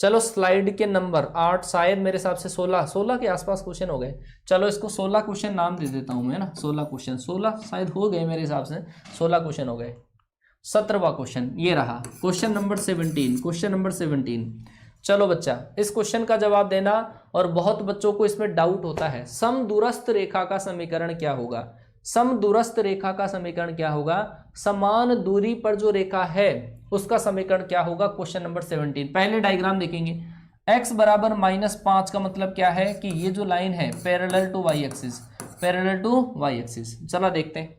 चलो स्लाइड के नंबर 8, शायद मेरे हिसाब से 16 के आसपास क्वेश्चन हो गए। चलो इसको 16 क्वेश्चन नाम दे देता हूं मैं ना, 16 क्वेश्चन, 16 शायद हो गए मेरे हिसाब से, 16 क्वेश्चन हो गए। 17वां क्वेश्चन ये रहा, क्वेश्चन नंबर 17। चलो बच्चा इस क्वेश्चन का जवाब देना, और बहुत बच्चों को इसमें डाउट होता है, समदूरस्थ रेखा का समीकरण क्या होगा। समदूरस्थ रेखा का समीकरण क्या होगा, समान दूरी पर जो रेखा है उसका समीकरण क्या होगा। क्वेश्चन नंबर 17, पहले डायग्राम देखेंगे। x बराबर -5 का मतलब क्या है कि ये जो लाइन है पैरेलल टू वाई एक्सिस, चला देखते हैं।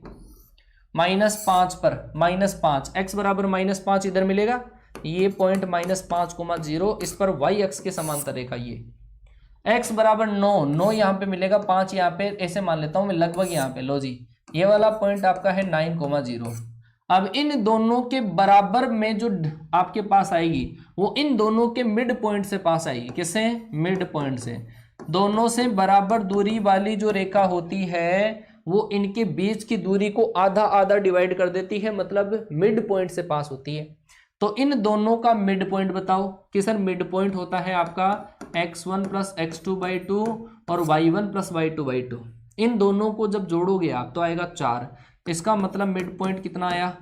-5 पर -5, x बराबर -5 इधर मिलेगा, ये पॉइंट -5,0, इस पर y अक्ष के समांतर रेखा ये। x बराबर 9 यहाँ पे मिलेगा, 5 यहाँ पे, ऐसे मान लेता हूं मैं लगभग यहाँ पे। लो जी ये वाला पॉइंट आपका है 9,0। अब इन दोनों के बराबर में जो आपके पास आएगी वो इन दोनों के मिड पॉइंट से पास आएगी। किससे, मिड पॉइंट से। दोनों से बराबर दूरी वाली जो रेखा होती है वो इनके बीच की दूरी को आधा आधा डिवाइड कर देती है, मतलब मिड पॉइंट से पास होती है। तो इन दोनों का मिड पॉइंट बताओ कि सर मिड पॉइंट होता है आपका x1 + x2/2 और y1 + y2/2। इन दोनों को जब जोड़ोगे आप तो आएगा 4। इसका मतलब मिड पॉइंट कितना आया,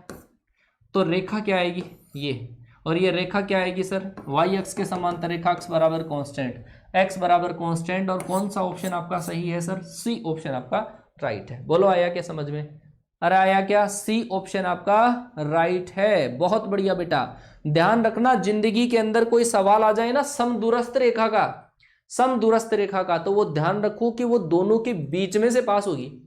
तो रेखा क्या आएगी ये, और ये रेखा क्या आएगी सर, y अक्ष के समांतर रेखा, x बराबर कांस्टेंट, x बराबर कांस्टेंट। और कौन सा ऑप्शन आपका सही है सर, सी ऑप्शन आपका राइट है। बोलो आया क्या समझ में, अरे आया क्या, सी ऑप्शन आपका राइट है। बहुत बढ़िया बेटा, ध्यान रखना जिंदगी के अंदर कोई सवाल आ जाए ना समदूरस्थ रेखा का, तो वो ध्यान रखो कि वो दोनों के बीच में से पास होगी।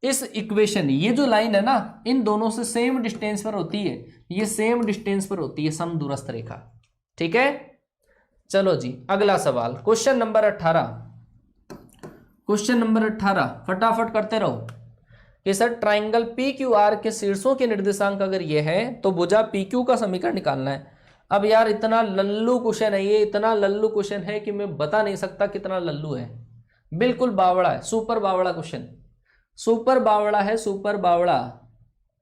इस इक्वेशन, ये जो लाइन है ना इन दोनों से सेम डिस्टेंस पर होती है, ये सेम डिस्टेंस पर होती है समदूरस्थ रेखा। ठीक है, चलो जी अगला सवाल, क्वेश्चन नंबर 18। फटाफट करते रहो कि सर ट्राइंगल PQR के शीर्षों के निर्देशांक अगर ये है तो भुजा PQ का समीकरण निकालना है। अब यार इतना लल्लू क्वेश्चन है ये, इतना लल्लू क्वेश्चन है कि मैं बता नहीं सकता कितना लल्लू है। बिल्कुल बावड़ा है, सुपर बावड़ा क्वेश्चन, सुपर बावड़ा है, सुपर बावड़ा।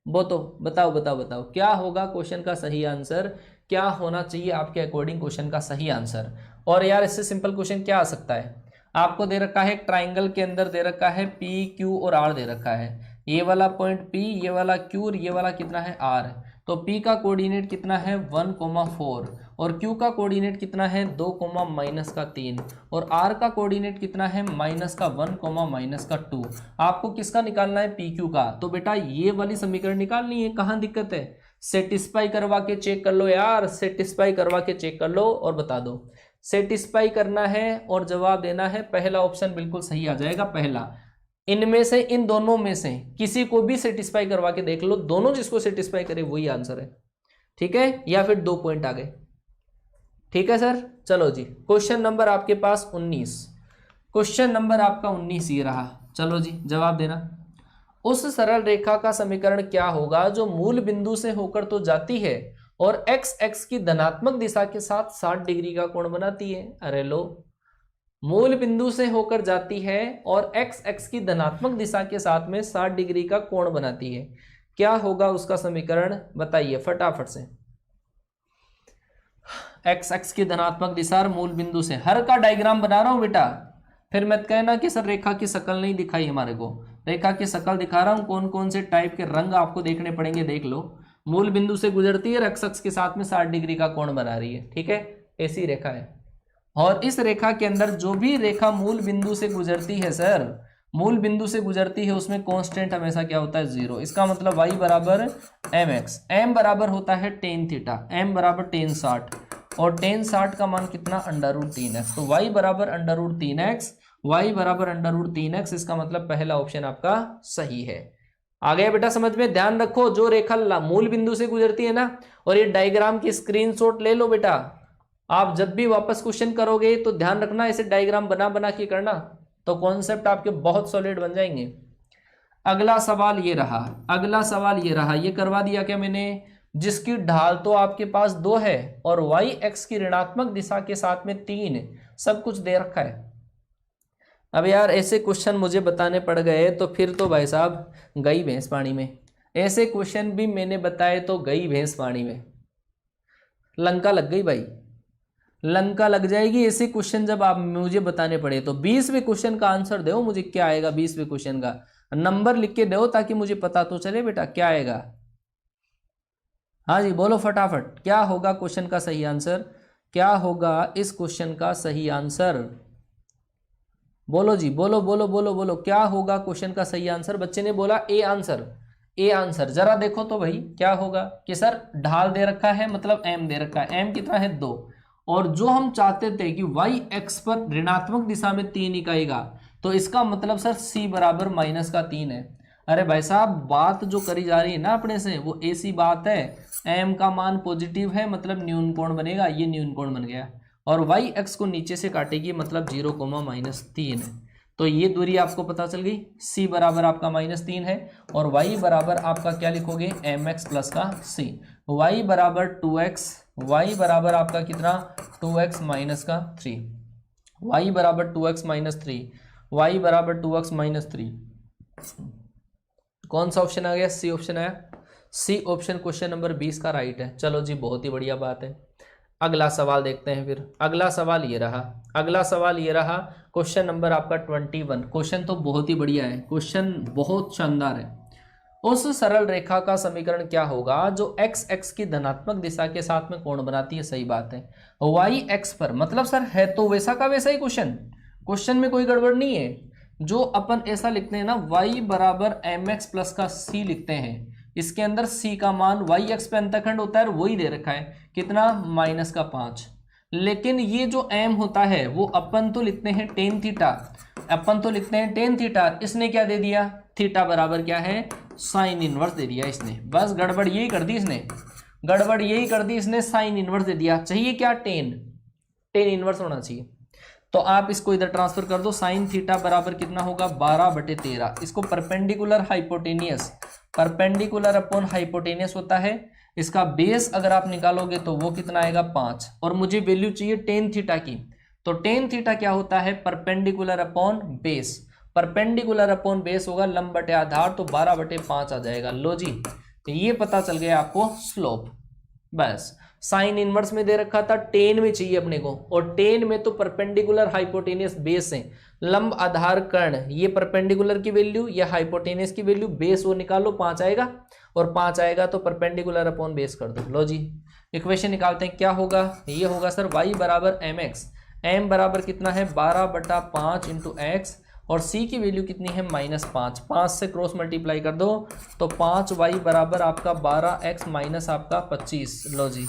वो तो बताओ बताओ बताओ क्या होगा क्वेश्चन का सही आंसर, क्या होना चाहिए आपके अकॉर्डिंग क्वेश्चन का सही आंसर। और यार इससे सिंपल क्वेश्चन क्या आ सकता है, आपको दे रखा है एक ट्राइंगल के अंदर दे रखा है पी क्यू और आर दे रखा है, ये वाला पॉइंट पी, ये वाला क्यू और ये वाला कितना है आर। तो पी का कोऑर्डिनेट कितना है 1,4 और क्यू का कोऑर्डिनेट कितना है 2, -3 और आर का कोऑर्डिनेट कितना है -1, -2। आपको किसका निकालना है पी क्यू का। तो बेटा ये वाली समीकरण निकालनी है, कहाँ दिक्कत है, सेटिस्फाई करवा के चेक कर लो यार, सेटिस्फाई करवा के चेक कर लो और बता दो। सेटिस्फाई करना है और जवाब देना है, पहला ऑप्शन बिल्कुल सही आ जाएगा पहला। इनमें से, इन दोनों में से किसी को भी सेटिस्फाई करवा के देख लो, दोनों जिसको सेटिस्फाई करे वही आंसर है, ठीक है, या फिर 2 पॉइंट आ गए, ठीक है सर। चलो जी क्वेश्चन नंबर आपके पास 19, क्वेश्चन नंबर आपका 19 ये रहा। चलो जी जवाब देना। उस सरल रेखा का समीकरण क्या होगा जो मूल बिंदु से होकर तो जाती है और एक्स एक्स की धनात्मक दिशा के साथ 60 डिग्री का कोण बनाती है। अरे लो, मूल बिंदु से होकर जाती है और एक्स एक्स की धनात्मक दिशा के साथ में 60 डिग्री का कोण बनाती है, क्या होगा उसका समीकरण बताइए फटाफट से। एक्स एक्स की धनात्मक दिशा और मूल बिंदु से, हर का डायग्राम बना रहा हूं बेटा, फिर मत कहना कि सर रेखा की शक्ल नहीं दिखाई हमारे को। रेखा की शक्ल दिखा रहा हूं, कौन कौन से टाइप के रंग आपको देखने पड़ेंगे देख लो। मूल बिंदु से गुजरती है, एक्स एक्स के साथ में 60 डिग्री का कोण बना रही है, ठीक है, ऐसी रेखा है। और इस रेखा के अंदर जो भी रेखा मूल बिंदु से गुजरती है सर, मूल बिंदु से गुजरती है उसमें कांस्टेंट हमेशा क्या होता है 0। इसका मतलब y बराबर mx, m बराबर होता है tan थीटा, m बराबर tan 60 और tan 60 का मान कितना √3x। तो y बराबर √3x, y बराबर √3x, इसका मतलब पहला ऑप्शन आपका सही है। आ गया बेटा समझ में। ध्यान रखो जो रेखा मूल बिंदु से गुजरती है ना, और ये डायग्राम की स्क्रीनशॉट ले लो बेटा, आप जब भी वापस क्वेश्चन करोगे तो ध्यान रखना ऐसे डायग्राम बना बना के करना, तो कॉन्सेप्ट आपके बहुत सॉलिड बन जाएंगे। अगला सवाल ये रहा, अगला सवाल ये रहा, ये करवा दिया क्या मैंने, जिसकी ढाल तो आपके पास 2 है और y x की ऋणात्मक दिशा के साथ में 3, सब कुछ दे रखा है। अब यार ऐसे क्वेश्चन मुझे बताने पड़ गए तो फिर तो भाई साहब गई भैंस पानी में। ऐसे क्वेश्चन भी मैंने बताए तो गई भैंस पानी में, लंका लग गई भाई, लंका लग जाएगी ऐसे क्वेश्चन जब आप मुझे बताने पड़े। तो 20वें क्वेश्चन का आंसर दो मुझे, क्या आएगा 20वें क्वेश्चन का नंबर लिख के दो ताकि मुझे पता तो चले बेटा क्या आएगा। हाँ जी बोलो फटाफट, क्या होगा क्वेश्चन का सही आंसर, क्या होगा इस क्वेश्चन का सही आंसर, बोलो जी, बोलो बोलो बोलो बोलो, क्या होगा क्वेश्चन का सही आंसर। बच्चे ने बोला ए आंसर, ए आंसर। जरा देखो तो भाई क्या होगा कि सर ढाल दे रखा है मतलब m दे रखा है, m कितना है 2, और जो हम चाहते थे कि y x पर ऋणात्मक दिशा में 3 इकाई का, तो इसका मतलब सर c बराबर -3 है। अरे भाई साहब बात जो करी जा रही है ना अपने से वो ऐसी बात है, m का मान पॉजिटिव है मतलब न्यून कोण बनेगा, ये न्यून कोण बन गया, और y x को नीचे से काटेगी मतलब 0,-3 है। तो ये दूरी आपको पता चल गई, c बराबर आपका -3 है और y बराबर आपका क्या लिखोगे mx प्लस का c, y बराबर 2x, y बराबर आपका कितना 2x माइनस का 3, y बराबर 2x माइनस 3, y बराबर 2x माइनस 3। कौन सा ऑप्शन आ गया, सी ऑप्शन आया, सी ऑप्शन क्वेश्चन नंबर 20 का राइट है। चलो जी बहुत ही बढ़िया बात है। अगला सवाल देखते हैं फिर, अगला सवाल ये रहा, अगला सवाल ये रहा क्वेश्चन नंबर आपका 21। क्वेश्चन तो बहुत ही बढ़िया है, क्वेश्चन बहुत शानदार है। उस सरल रेखा का समीकरण क्या होगा जो एक्स एक्स की धनात्मक दिशा के साथ में कोण बनाती है, सही बात है, वाई एक्स पर, मतलब सर है तो वैसा का वैसा ही क्वेश्चन, क्वेश्चन में कोई गड़बड़ नहीं है। जो अपन ऐसा लिखते हैं ना y बराबर एम एक्स प्लस का c लिखते हैं, इसके अंदर c का मान y एक्स पे अंतखंड होता है और वही दे रखा है कितना -5, लेकिन ये जो m होता है वो अपन तो लिखते हैं tan थीटा, अपन तो लिखते हैं tan थीटा, इसने क्या दे दिया थीटा बराबर क्या है साइन इनवर्स दे दिया इसने, बस गड़बड़ यही कर दी इसने, गड़बड़ यही कर दी इसने, साइन इनवर्स दे दिया। चाहिए क्या tan इनवर्स होना चाहिए, तो आप इसको इधर ट्रांसफर कर दो, साइन थीटा बराबर कितना होगा 12/13, इसको perpendicular hypotenuse, perpendicular upon hypotenuse होता है, इसका बेस अगर आप निकालोगे तो वो कितना आएगा 5, और मुझे वैल्यू चाहिए टेन थीटा की। तो टेन थीटा क्या होता है, perpendicular upon base. Perpendicular upon base होगा लंब बटे आधार, तो 12/5 आ जाएगा। लो जी, तो ये पता चल गया आपको स्लोप। बस साइन इनवर्स में दे रखा था, टेन में चाहिए अपने को, और टेन में तो परपेंडिकुलर हाइपोटेनियस बेस है, लंब आधार कर्ण, ये परपेंडिकुलर की वैल्यू या हाइपोटेनियस की वैल्यू, बेस वो निकालो 5 आएगा, और 5 आएगा तो परपेंडिकुलर अपॉन बेस कर दो। लो जी, इक्वेशन निकालते हैं, क्या होगा, ये होगा सर y बराबर mx, m बराबर कितना है 12/5 इंटू एक्स, और c की वैल्यू कितनी है -5, 5 से क्रॉस मल्टीप्लाई कर दो तो 5y बराबर आपका 12x माइनस आपका 25। लो जी,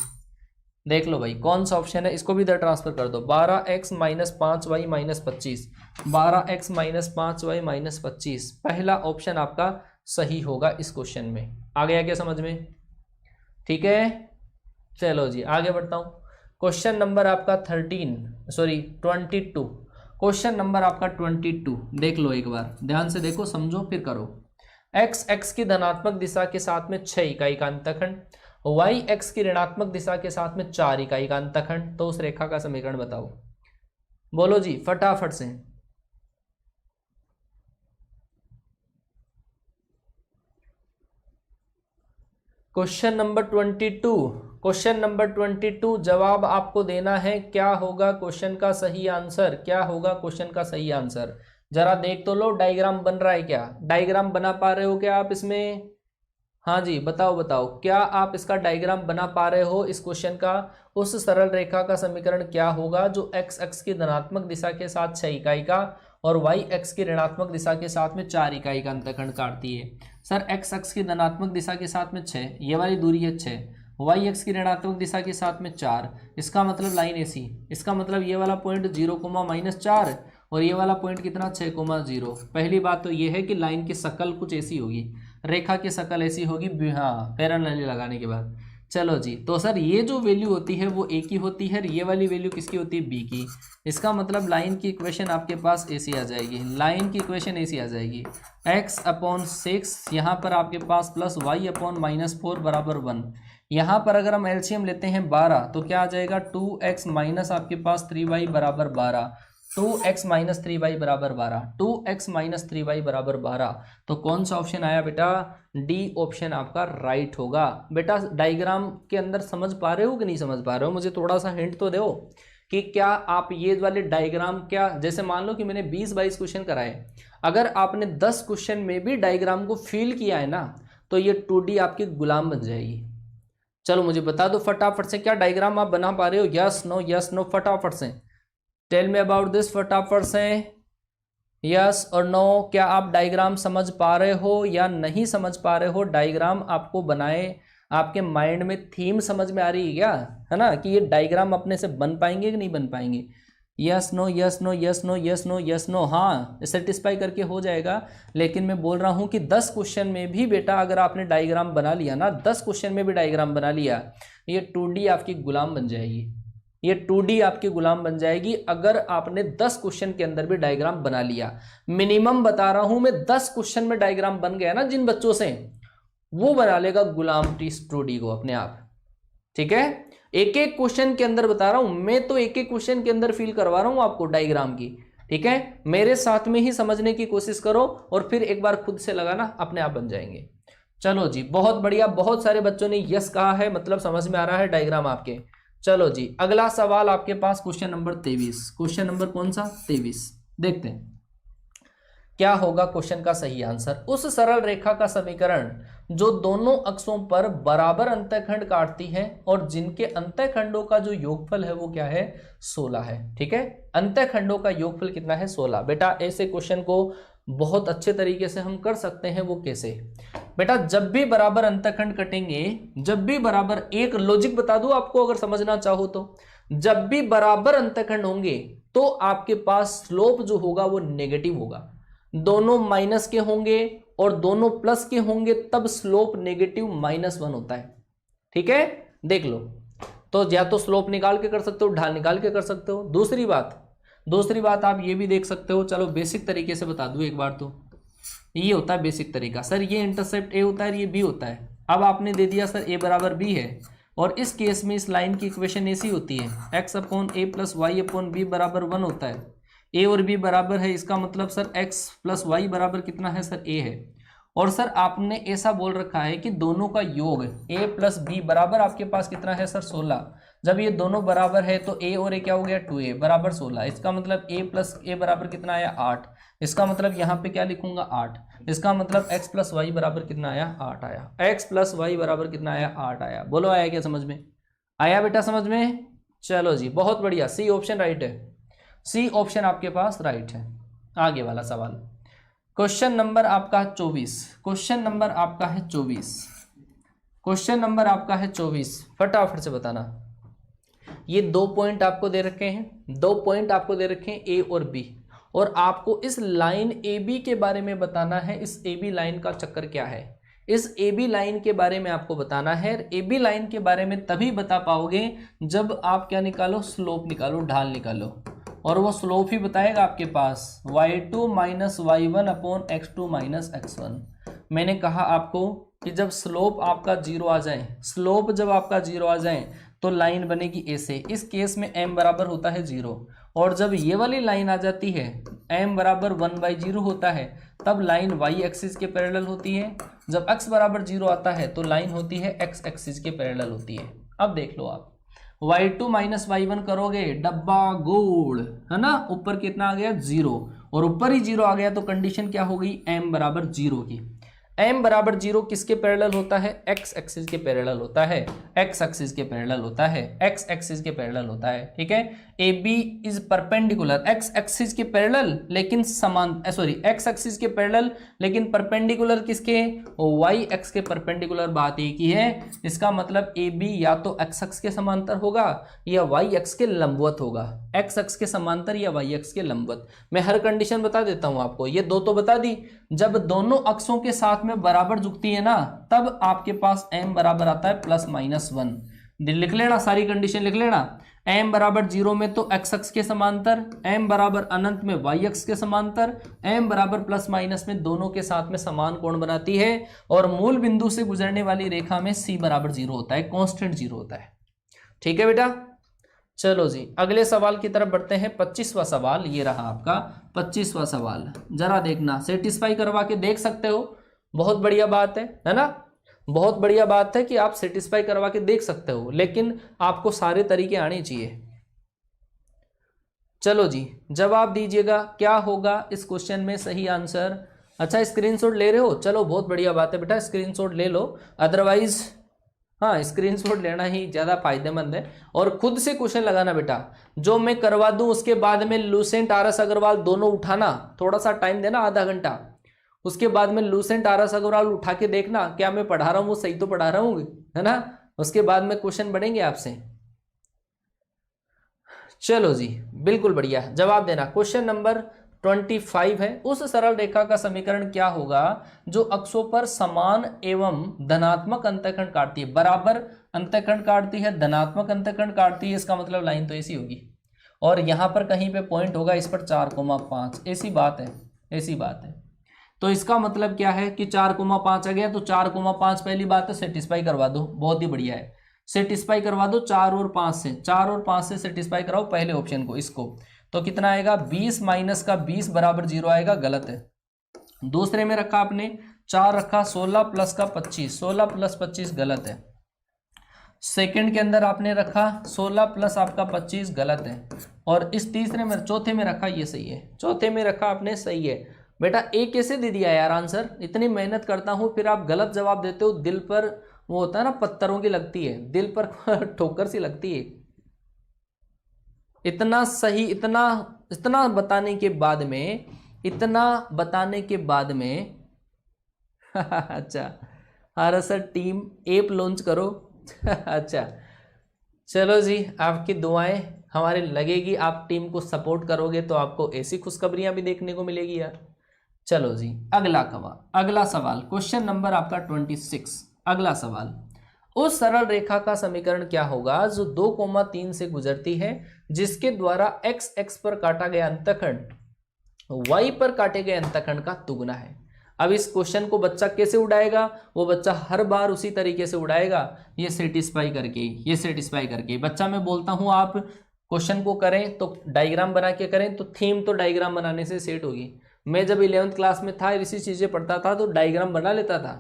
देख लो भाई कौन सा ऑप्शन है, इसको भी इधर ट्रांसफर कर दो, 12x minus 5y minus 25, 12x minus 5y minus 25, पहला ऑप्शन आपका सही होगा इस क्वेश्चन में। आ गया क्या समझ में, ठीक है। चलो जी आगे बढ़ता हूँ, क्वेश्चन नंबर आपका 22, क्वेश्चन नंबर आपका 22 देख लो, एक बार ध्यान से देखो, समझो फिर करो। x की धनात्मक दिशा के साथ में 6 इकाई का अंतखंड, y x की ऋणात्मक दिशा के साथ में 4 इकाई का अंतखंड, तो उस रेखा का समीकरण बताओ। बोलो जी फटाफट से। क्वेश्चन नंबर 22 जवाब आपको देना है, क्या होगा क्वेश्चन का सही आंसर, क्या होगा क्वेश्चन का सही आंसर। जरा देख तो लो, डायग्राम बन रहा है क्या, डायग्राम बना पा रहे हो क्या आप इसमें, हाँ जी बताओ बताओ, क्या आप इसका डायग्राम बना पा रहे हो इस क्वेश्चन का। उस सरल रेखा का समीकरण क्या होगा जो x अक्ष की धनात्मक दिशा के साथ 6 इकाई का और y अक्ष की ऋणात्मक दिशा के साथ में 4 इकाई का अंतखंड काटती है। सर x अक्ष की धनात्मक दिशा के साथ में 6, ये वाली दूरी है 6, y अक्ष की ऋणात्मक दिशा के साथ में 4, इसका मतलब लाइन ऐसी, इसका मतलब ये वाला पॉइंट 0, -4, और ये वाला पॉइंट कितना 6, 0। पहली बात तो ये है कि लाइन की शक्ल कुछ ऐसी होगी, रेखा की शक्ल ऐसी होगी, हाँ पैरेलली लगाने के बाद। चलो जी, तो सर ये जो वैल्यू होती है वो ए की होती है, ये वाली वैल्यू किसकी होती है, बी की। इसका मतलब लाइन की इक्वेशन आपके पास ऐसी आ जाएगी, लाइन की इक्वेशन ऐसी आ जाएगी, x/6 यहाँ पर आपके पास प्लस y/-4 बराबर 1। यहाँ पर अगर हम एलसीएम लेते हैं 12 तो क्या आ जाएगा 2x माइनस आपके पास 3y बराबर 12, 2x माइनस 3y बराबर 12, 2x माइनस 3y बराबर 12। तो कौन सा ऑप्शन आया बेटा, डी ऑप्शन आपका राइट होगा। बेटा डायग्राम के अंदर समझ पा रहे हो कि नहीं समझ पा रहे हो, मुझे थोड़ा सा हिंट तो दो कि क्या आप ये वाले डायग्राम, क्या जैसे मान लो कि मैंने 20-22 क्वेश्चन कराए, अगर आपने 10 क्वेश्चन में भी डायग्राम को फील किया है ना तो ये 2D आपकी गुलाम बन जाएगी। चलो मुझे बता दो फटाफट से, क्या डायग्राम आप बना पा रहे हो, यस नो फटाफट से, टेल मी अबाउट दिस फटाफट से, यस और नो। क्या आप डायग्राम समझ पा रहे हो या नहीं समझ पा रहे हो, डायग्राम आपको बनाए, आपके माइंड में थीम समझ में आ रही है क्या, है ना, कि ये डायग्राम अपने से बन पाएंगे कि नहीं बन पाएंगे। Yes no yes no yes no yes no yes no, हाँ सेटिस्फाई करके हो जाएगा। लेकिन मैं बोल रहा हूँ कि 10 क्वेश्चन में भी बेटा अगर आपने डायग्राम बना लिया ना, 10 क्वेश्चन में भी डायग्राम बना लिया, ये 2D आपकी गुलाम बन जाएगी, ये 2D आपकी गुलाम बन जाएगी अगर आपने 10 क्वेश्चन के अंदर भी डायग्राम बना लिया। मिनिमम बता रहा हूं मैं, 10 क्वेश्चन में डायग्राम बन गया ना जिन बच्चों से, वो बना लेगा गुलाम 2D को अपने आप, ठीक है। एक एक क्वेश्चन के अंदर बता रहा हूं मैं, तो एक एक क्वेश्चन के अंदर फील करवा रहा हूं आपको डायग्राम की, ठीक है। मेरे साथ में ही समझने की कोशिश करो और फिर एक बार खुद से लगाना, अपने आप बन जाएंगे। चलो जी बहुत बढ़िया, बहुत सारे बच्चों ने यस कहा है, मतलब समझ में आ रहा है डायग्राम आपके। चलो जी अगला सवाल आपके पास क्वेश्चन नंबर 23, क्वेश्चन नंबर कौन सा 23, देखते हैं क्या होगा क्वेश्चन का सही आंसर। उस सरल रेखा का समीकरण जो दोनों अक्षों पर बराबर अंतःखंड काटती है और जिनके अंतःखंडों का जो योगफल है वो क्या है 16 है, ठीक है। अंतःखंडों का योगफल कितना है 16। बेटा ऐसे क्वेश्चन को बहुत अच्छे तरीके से हम कर सकते हैं, वो कैसे बेटा, जब भी बराबर अंतःखंड कटेंगे, जब भी बराबर, एक लॉजिक बता दूं आपको अगर समझना चाहो तो, जब भी बराबर अंतःखंड होंगे तो आपके पास स्लोप जो होगा वो नेगेटिव होगा, दोनों माइनस के होंगे और दोनों प्लस के होंगे तब स्लोप नेगेटिव -1 होता है, ठीक है। देख लो, तो या तो स्लोप निकाल के कर सकते हो, ढाल निकाल के कर सकते हो। दूसरी बात आप ये भी देख सकते हो, चलो बेसिक तरीके से बता दूं एक बार, तो ये होता है बेसिक तरीका, सर ये इंटरसेप्ट ए होता है, ये बी होता है, अब आपने दे दिया सर a बराबर b है, और इस केस में इस लाइन की इक्वेशन ऐसी होती है x upon a plus Y upon B बराबर 1 होता है। a और b बराबर है, इसका मतलब सर x प्लस वाई बराबर कितना है सर a है। और सर आपने ऐसा बोल रखा है कि दोनों का योग a प्लस बी बराबर आपके पास कितना है सर 16। जब ये दोनों बराबर है तो a और a क्या हो गया 2a बराबर 16। इसका मतलब a प्लस a बराबर कितना आया 8। इसका मतलब यहाँ पे क्या लिखूंगा 8। इसका मतलब x प्लस वाई बराबर कितना आया 8 आया। x प्लस वाई बराबर कितना आया 8 आया। बोलो आया क्या समझ में? आया बेटा समझ में? चलो जी बहुत बढ़िया, सी ऑप्शन राइट है, सी ऑप्शन आपके पास राइट है। आगे वाला सवाल क्वेश्चन नंबर आपका 24, क्वेश्चन नंबर आपका है 24, क्वेश्चन नंबर आपका है 24, फटाफट से बताना। ये 2 पॉइंट आपको दे रखे हैं, 2 पॉइंट आपको दे रखे हैं ए और बी, और आपको इस लाइन ए बी के बारे में बताना है। इस ए बी लाइन का चक्कर क्या है, इस ए बी लाइन के बारे में आपको बताना है। ए बी लाइन के बारे में तभी बता पाओगे जब आप क्या निकालो, स्लोप निकालो, ढाल निकालो, और वो स्लोप ही बताएगा आपके पास y2 minus y1 upon x2 minus x1। मैंने कहा आपको कि जब स्लोप आपका 0 आ जाए, स्लोप जब आपका 0 आ जाए तो लाइन बनेगी ऐसे। इस केस में m बराबर होता है 0, और जब ये वाली लाइन आ जाती है m बराबर 1/0 होता है, तब लाइन y एक्सिस के पैरेलल होती है। जब x बराबर 0 आता है तो लाइन होती है x एक्सिस के पैरेलल होती है। अब देख लो आप y2 माइनस y1 करोगे, डब्बा गोल है ना, ऊपर कितना आ गया 0, और ऊपर ही 0 आ गया तो कंडीशन क्या हो गई, m बराबर 0 की। m बराबर 0 किसके पैरेलल होता है, x एक्सिस के पैरेलल होता है, x एक्सिस के पैरेलल होता है, x एक्सिस के पैरेलल होता है। ठीक है, A B is perpendicular, x axis के पैरेलल लेकिन समान, सॉरी x एक्सिस के पैरेलल लेकिन परपेंडिकुलर किसके, y एक्स के परपेंडिकुलर। बात एक ही है, इसका मतलब ए बी या तो x एक्स के समांतर होगा या y एक्स के लंबवत होगा, x एक्स के समांतर या y एक्स के लंबवत। मैं हर कंडीशन बता देता हूं आपको, ये दो तो बता दी। जब दोनों अक्षों के साथ में बराबर झुकती है ना, तब आपके पास m बराबर आता है +-1। लिख लेना, सारी कंडीशन लिख लेना। m बराबर 0 में तो x अक्ष के समांतर, m बराबर अनंत में y अक्ष के समांतर, m बराबर +- में दोनों के साथ में समान कोण बनाती है, और मूल बिंदु से गुजरने वाली रेखा में c बराबर 0 होता है, कांस्टेंट 0 होता है। ठीक है बेटा, चलो जी अगले सवाल की तरफ बढ़ते हैं। 25वां सवाल ये रहा आपका 25वां सवाल, जरा देखना, सेटिस्फाई करवा के देख सकते हो, बहुत बढ़िया बात है ना, बहुत बढ़िया बात है कि आप सेटिस्फाई करवा के देख सकते हो, लेकिन आपको सारे तरीके आने चाहिए। चलो जी जवाब दीजिएगा, क्या होगा इस क्वेश्चन में सही आंसर। अच्छा स्क्रीनशॉट ले रहे हो, चलो बहुत बढ़िया बात है बेटा, स्क्रीनशॉट ले लो, अदरवाइज हाँ स्क्रीनशॉट लेना ही ज़्यादा फायदेमंद है। और खुद से क्वेश्चन लगाना बेटा, जो मैं करवा दूं उसके बाद में लूसेंट RS अग्रवाल दोनों उठाना, थोड़ा सा टाइम देना आधा घंटा, उसके बाद में लूसेंट RS अग्रवाल उठा के देखना क्या मैं पढ़ा रहा हूँ वो सही तो पढ़ा रहा हूँ, है ना। उसके बाद में क्वेश्चन बढ़ेंगे आपसे। चलो जी बिल्कुल बढ़िया, जवाब देना। क्वेश्चन नंबर 25 है, उस सरल रेखा का समीकरण क्या होगा जो अक्षों पर समान एवं धनात्मक अंतःखंड काटती है, बराबर अंतःखंड काटती है, धनात्मक अंतःखंड काटती है। इसका मतलब लाइन तो ऐसी होगी, और यहां पर कहीं पे पॉइंट होगा इस पर 4,5, ऐसी बात है, ऐसी बात है। तो इसका मतलब क्या है कि 4,5 आ गया, तो 4,5 पहली बात है सेटिस्फाई करवा दो, बहुत ही बढ़िया है, सेटिस्फाई करवा दो 4 और 5 से, 4 और 5 से सेटिस्फाई कराओ पहले ऑप्शन को, इसको। तो कितना आएगा 20 माइनस का 20 बराबर 0 आएगा, गलत है। दूसरे में रखा आपने 4 रखा, 16 प्लस का 25, 16 प्लस 25 गलत है। सेकंड के अंदर आपने रखा 16 प्लस आपका 25 गलत है। और इस तीसरे में, चौथे में रखा ये सही है, चौथे में रखा आपने सही है। बेटा एक कैसे दे दिया यार आंसर, इतनी मेहनत करता हूं फिर आप गलत जवाब देते हो, दिल पर वो होता है ना पत्थरों की लगती है, दिल पर ठोकर सी लगती है। इतना सही, इतना बताने के बाद में, इतना बताने के बाद में अच्छा हाँ सर टीम ऐप लॉन्च करो अच्छा चलो जी, आपकी दुआएं हमारे लगेगी, आप टीम को सपोर्ट करोगे तो आपको ऐसी खुशखबरियां भी देखने को मिलेगी यार। चलो जी अगला सवाल क्वेश्चन नंबर आपका 26, अगला सवाल, उस सरल रेखा का समीकरण क्या होगा जो 2,3 से गुजरती है, जिसके द्वारा x पर काटा गया अंतःखंड y पर काटे गए अंतःखंड का दुगुना है। अब इस क्वेश्चन को बच्चा कैसे उड़ाएगा, वो बच्चा हर बार उसी तरीके से उड़ाएगा, ये सेटिस्फाई करके, ये सेटिस्फाई करके। बच्चा मैं बोलता हूँ आप क्वेश्चन को करें तो डायग्राम बना के करें, तो थीम तो डायग्राम बनाने से सेट होगी। मैं जब 11th क्लास में था, इसी चीज़ें पढ़ता था तो डायग्राम बना लेता था।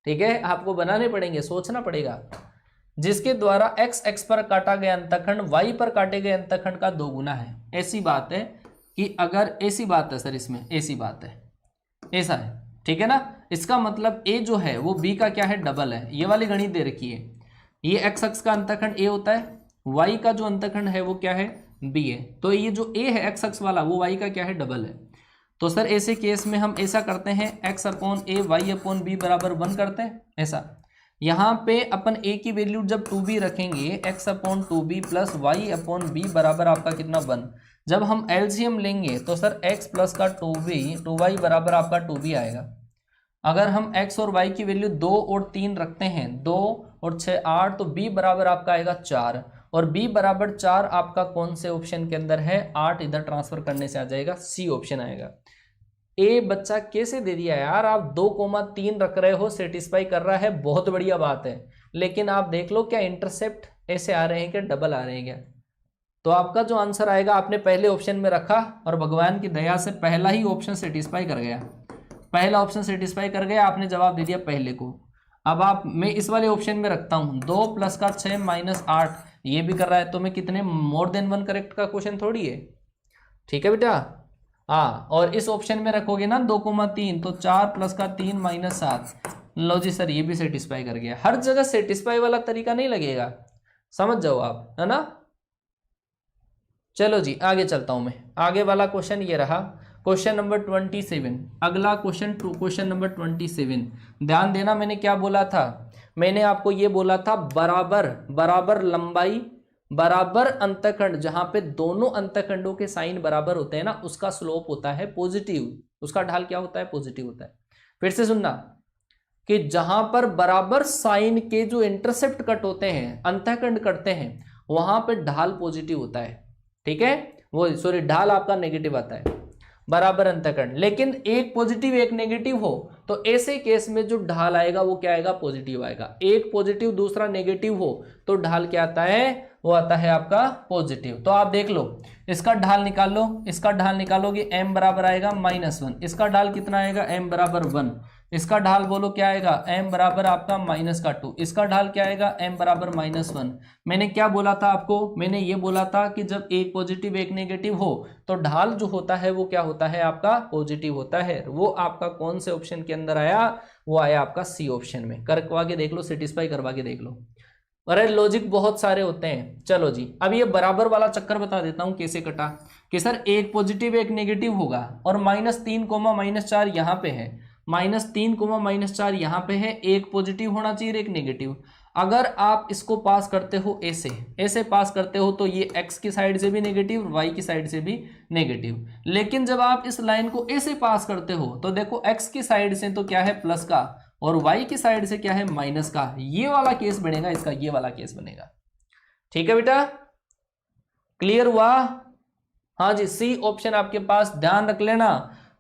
ठीक है, आपको बनाने पड़ेंगे, सोचना पड़ेगा। जिसके द्वारा x x पर काटा गया अंतखंड y पर काटे गए अंतखंड का 2 गुना है। ऐसी बात है कि अगर ऐसी बात है सर, इसमें ऐसी बात है, ऐसा है, ठीक है ना। इसका मतलब a जो है वो b का क्या है, डबल है। ये वाली गणित दे रखी है, ये x अक्ष का अंतखंड a होता है, y का जो अंतखंड है वो क्या है, b है। तो ये जो a है x अक्ष वाला, वो y का क्या है, डबल है। तो सर ऐसे केस में हम ऐसा करते हैं, x upon a y upon b बराबर 1 करते हैं। ऐसा यहाँ पे अपन a की वैल्यू जब 2b रखेंगे, x upon 2b plus y upon b बराबर आपका कितना 1। जब हम एलसीएम लेंगे तो सर x प्लस का 2y बराबर आपका 2b आएगा। अगर हम x और y की वैल्यू 2 और 3 रखते हैं, 2 और 6 8, तो b बराबर आपका आएगा 4, और b बराबर 4 आपका कौन से ऑप्शन के अंदर है, 8 इधर ट्रांसफर करने से आ जाएगा, सी ऑप्शन आएगा। ए बच्चा कैसे दे दिया यार, आप 2,3 रख रहे हो, सेटिस्फाई कर रहा है, बहुत बढ़िया बात है। लेकिन आप देख लो क्या इंटरसेप्ट ऐसे आ रहे हैं, क्या डबल आ रहे हैं क्या। तो आपका जो आंसर आएगा, आपने पहले ऑप्शन में रखा और भगवान की दया से पहला ही ऑप्शन सेटिस्फाई कर गया, पहला ऑप्शन सेटिस्फाई कर गया, आपने जवाब दे दिया पहले को। अब आप, मैं इस वाले ऑप्शन में रखता हूँ 2 प्लस का 6 माइनस 8, ये भी कर रहा है, तो मैं कितने मोर देन 1 करेक्ट का क्वेश्चन थोड़ी है। ठीक है बेटा, हाँ। और इस ऑप्शन में रखोगे ना 2,3, तो 4 प्लस का 3 माइनस 7। लो जी सर, ये भी सेटिस्फाई कर गया। हर जगह सेटिस्फाई वाला तरीका नहीं लगेगा, समझ जाओ आप, है ना। चलो जी आगे चलता हूं मैं। आगे वाला क्वेश्चन ये रहा, क्वेश्चन नंबर 27। अगला क्वेश्चन नंबर 27। ध्यान देना, मैंने क्या बोला था, मैंने आपको ये बोला था बराबर लंबाई बराबर अंतखंड, जहां पे दोनों अंतखंडों के साइन बराबर होते हैं ना, उसका स्लोप होता है पॉजिटिव, उसका ढाल क्या होता है, पॉजिटिव होता है। फिर से सुनना कि जहां पर बराबर साइन के जो इंटरसेप्ट कट होते हैं, अंतखंड कटते हैं, वहां पे ढाल पॉजिटिव होता है। ठीक है, वो सॉरी, ढाल आपका नेगेटिव आता है, बराबर अंतखंड। लेकिन एक पॉजिटिव एक नेगेटिव हो, तो ऐसे केस में जो ढाल आएगा वो क्या आएगा, पॉजिटिव आएगा। एक पॉजिटिव दूसरा नेगेटिव हो तो ढाल क्या आता है, वो आता है आपका पॉजिटिव। तो आप देख लो, इसका ढाल निकाल लो, इसका ढाल निकालोगे m बराबर आएगा -1, इसका ढाल कितना आएगा, m बराबर 1, इसका ढाल बोलो क्या आएगा, m बराबर आपका -2, इसका ढाल क्या आएगा, m बराबर -1। मैंने क्या बोला था आपको, मैंने ये बोला था कि जब एक पॉजिटिव एक नेगेटिव हो तो ढाल जो होता है वो क्या होता है, आपका पॉजिटिव होता है। वो आपका कौन से ऑप्शन के अंदर आया, वो आया आपका सी ऑप्शन में। करवा के देख लो, सेटिस्फाई करवा के देख लो। अरे लॉजिक बहुत सारे होते हैं। चलो जी, अब ये बराबर वाला चक्कर बता देता हूं कैसे कटा, कि सर एक पॉजिटिव एक नेगेटिव होगा, और -3, -4 यहाँ पे है, -3, -4 यहाँ पे है, एक पॉजिटिव होना चाहिए एक नेगेटिव। अगर आप इसको पास करते हो ऐसे पास करते हो, तो ये x की साइड से भी नेगेटिव, y की साइड से भी नेगेटिव। लेकिन जब आप इस लाइन को ऐसे पास करते हो, तो देखो x की साइड से तो क्या है, प्लस का, और y की साइड से क्या है, माइनस का। ये वाला केस बनेगा इसका, ये वाला केस बनेगा। ठीक है बेटा, क्लियर हुआ। हाँ जी, सी ऑप्शन आपके पास, ध्यान रख लेना,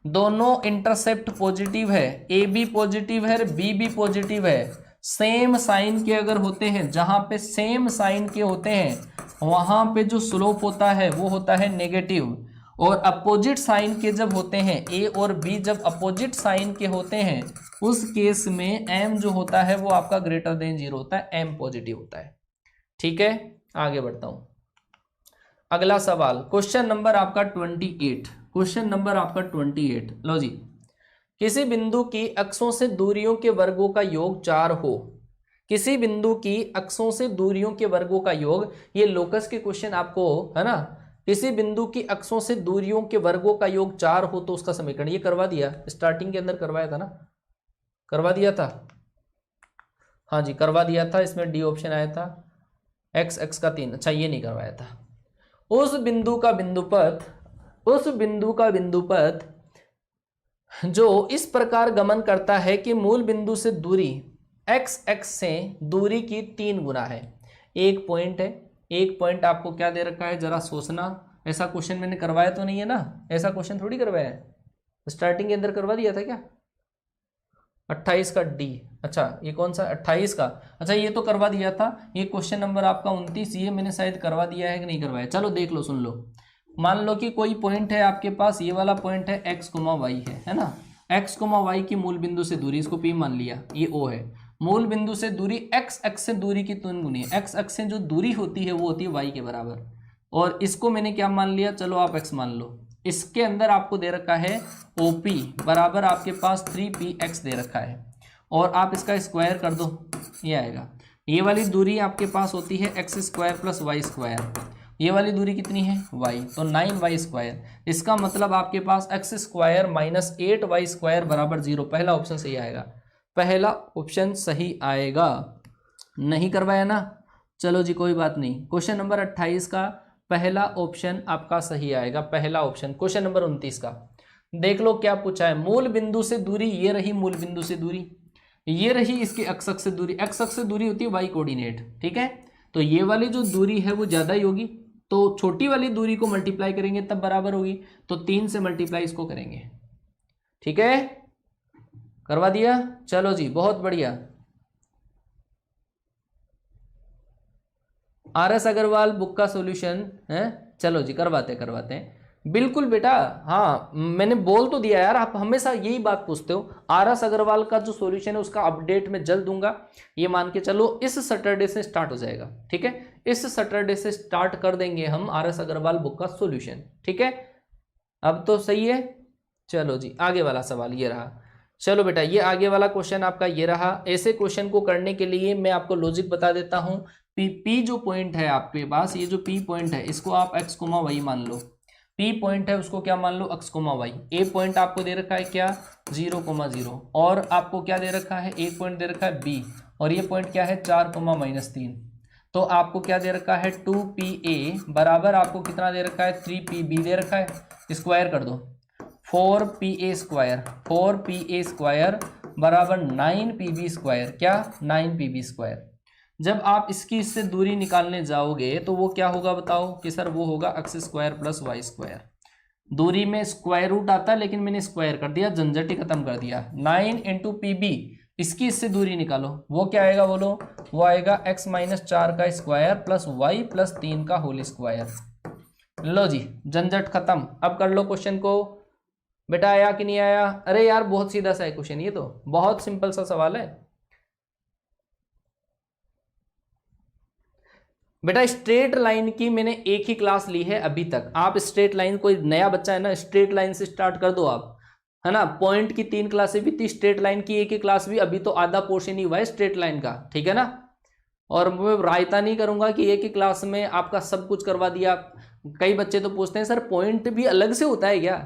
दोनों इंटरसेप्ट पॉजिटिव है, ए बी पॉजिटिव है, बी भी पॉजिटिव है। सेम साइन के अगर होते हैं, जहां पे सेम साइन के होते हैं, वहां पे जो स्लोप होता है वो होता है नेगेटिव। और अपोजिट साइन के जब होते हैं, ए और बी जब अपोजिट साइन के होते हैं, उस केस में m जो होता है वो आपका ग्रेटर देन 0 होता है, m पॉजिटिव होता है। ठीक है, आगे बढ़ता हूं। अगला सवाल, क्वेश्चन नंबर आपका 28, क्वेश्चन नंबर आपका 28। लो जी, किसी बिंदु की अक्षों से दूरियों के वर्गों का योग 4 हो, किसी बिंदु की अक्षों से दूरियों के वर्गों का योग, ये लोकस के क्वेश्चन आपको है ना, किसी बिंदु की अक्षों से दूरियों के वर्गों का योग 4 हो तो उसका समीकरण, ये करवा दिया, स्टार्टिंग के अंदर करवाया था ना, करवा दिया था, हाँ जी करवा दिया था। इसमें डी ऑप्शन आया था, x x का 3, अच्छा ये नहीं करवाया था। उस बिंदु का बिंदुपथ जो इस प्रकार गमन करता है कि मूल बिंदु से दूरी x x से दूरी की 3 गुना है। एक पॉइंट है, एक पॉइंट आपको क्या दे रखा है, जरा सोचना। ऐसा क्वेश्चन मैंने करवाया तो नहीं है ना, ऐसा क्वेश्चन थोड़ी करवाया है, स्टार्टिंग के अंदर करवा दिया था क्या, 28 का डी। अच्छा ये कौन सा 28 का, अच्छा ये तो करवा दिया था, ये क्वेश्चन नंबर आपका 29, ये मैंने शायद करवा दिया है कि नहीं करवाया। चलो देख लो, सुन लो। मान लो कि कोई पॉइंट है आपके पास, ये वाला पॉइंट है x, y है ना। x, y की मूल बिंदु से दूरी, इसको p मान लिया, ये o है। मूल बिंदु से दूरी x अक्ष से दूरी की 3 गुनी है। x अक्ष से जो दूरी होती है वो होती है y के बराबर, और इसको मैंने क्या मान लिया, चलो आप x मान लो। इसके अंदर आपको दे रखा है OP बराबर आपके पास 3px दे रखा है, और आप इसका स्क्वायर कर दो, ये आएगा। ये वाली दूरी आपके पास होती है x square plus Y square, ये वाली दूरी कितनी है y, तो 9y स्क्वायर। इसका मतलब आपके पास x square minus 8y square बराबर 0। पहला ऑप्शन सही आएगा, पहला ऑप्शन सही आएगा। नहीं करवाया ना, चलो जी कोई बात नहीं। क्वेश्चन नंबर 28 का पहला ऑप्शन आपका सही आएगा, पहला ऑप्शन। क्वेश्चन नंबर 29 का देख लो क्या पूछा है। मूल बिंदु से दूरी, ये रही मूल बिंदु से दूरी, ये रही इसकी x अक्ष से दूरी। x अक्ष से दूरी होती है y कोऑर्डिनेट, ठीक है। तो ये वाली जो दूरी है वो ज़्यादा ही होगी, तो छोटी वाली दूरी को मल्टीप्लाई करेंगे तब बराबर होगी, तो 3 से मल्टीप्लाई इसको करेंगे, ठीक है। करवा दिया, चलो जी बहुत बढ़िया। RS अग्रवाल बुक का सॉल्यूशन है, चलो जी करवाते हैं बिल्कुल बेटा। हाँ मैंने बोल तो दिया यार, आप हमेशा यही बात पूछते हो। RS अग्रवाल का जो सॉल्यूशन है उसका अपडेट मैं जल्द दूंगा, ये मान के चलो। इस सैटरडे से स्टार्ट हो जाएगा, ठीक है। इस सैटरडे से स्टार्ट कर देंगे हम RS अग्रवाल बुक का सॉल्यूशन, ठीक है। अब तो सही है, चलो जी आगे वाला सवाल ये रहा। चलो बेटा ये आगे वाला क्वेश्चन आपका ये रहा। ऐसे क्वेश्चन को करने के लिए मैं आपको लॉजिक बता देता हूँ। P जो पॉइंट है आपके पास, ये जो P पॉइंट है इसको आप x, y मान लो। P पॉइंट है उसको क्या मान लो, x, y। A पॉइंट आपको दे रखा है क्या 0, 0, और आपको क्या दे रखा है, एक पॉइंट दे रखा है B, और ये पॉइंट क्या है 4, -3। तो आपको क्या दे रखा है 2PA बराबर आपको कितना दे रखा है 3PB दे रखा है, स्क्वायर कर दो 4PA स्क्वायर, 4PA स्क्वायर बराबर 9PB स्क्वायर, क्या 9PB स्क्वायर। जब आप इसकी इससे दूरी निकालने जाओगे तो वो क्या होगा बताओ कि सर वो होगा x square plus Y square. दूरी में स्क्वायर रूट आता है लेकिन मैंने स्क्वायर कर दिया, झंझट ही खत्म कर दिया। 9 इंटू PB, इसकी इससे दूरी निकालो, वो क्या आएगा बोलो, वो आएगा x माइनस 4 का स्क्वायर प्लस वाई प्लस 3 का होल स्क्वायर। लो जी झंझट खत्म। अब कर लो क्वेश्चन को बेटा, आया कि नहीं आया। अरे यार बहुत सीधा सा है क्वेश्चन, ये तो बहुत सिंपल सा सवाल है बेटा। स्ट्रेट लाइन की मैंने एक ही क्लास ली है अभी तक। आप स्ट्रेट लाइन, कोई नया बच्चा है ना, स्ट्रेट लाइन से स्टार्ट कर दो आप, है ना। पॉइंट की 3 क्लासें भी थी, स्ट्रेट लाइन की एक ही क्लास भी, अभी तो आधा पोर्शन ही हुआ है स्ट्रेट लाइन का, ठीक है ना। और मैं रायता नहीं करूंगा कि एक ही क्लास में आपका सब कुछ करवा दिया। कई बच्चे तो पूछते हैं सर पॉइंट भी अलग से होता है क्या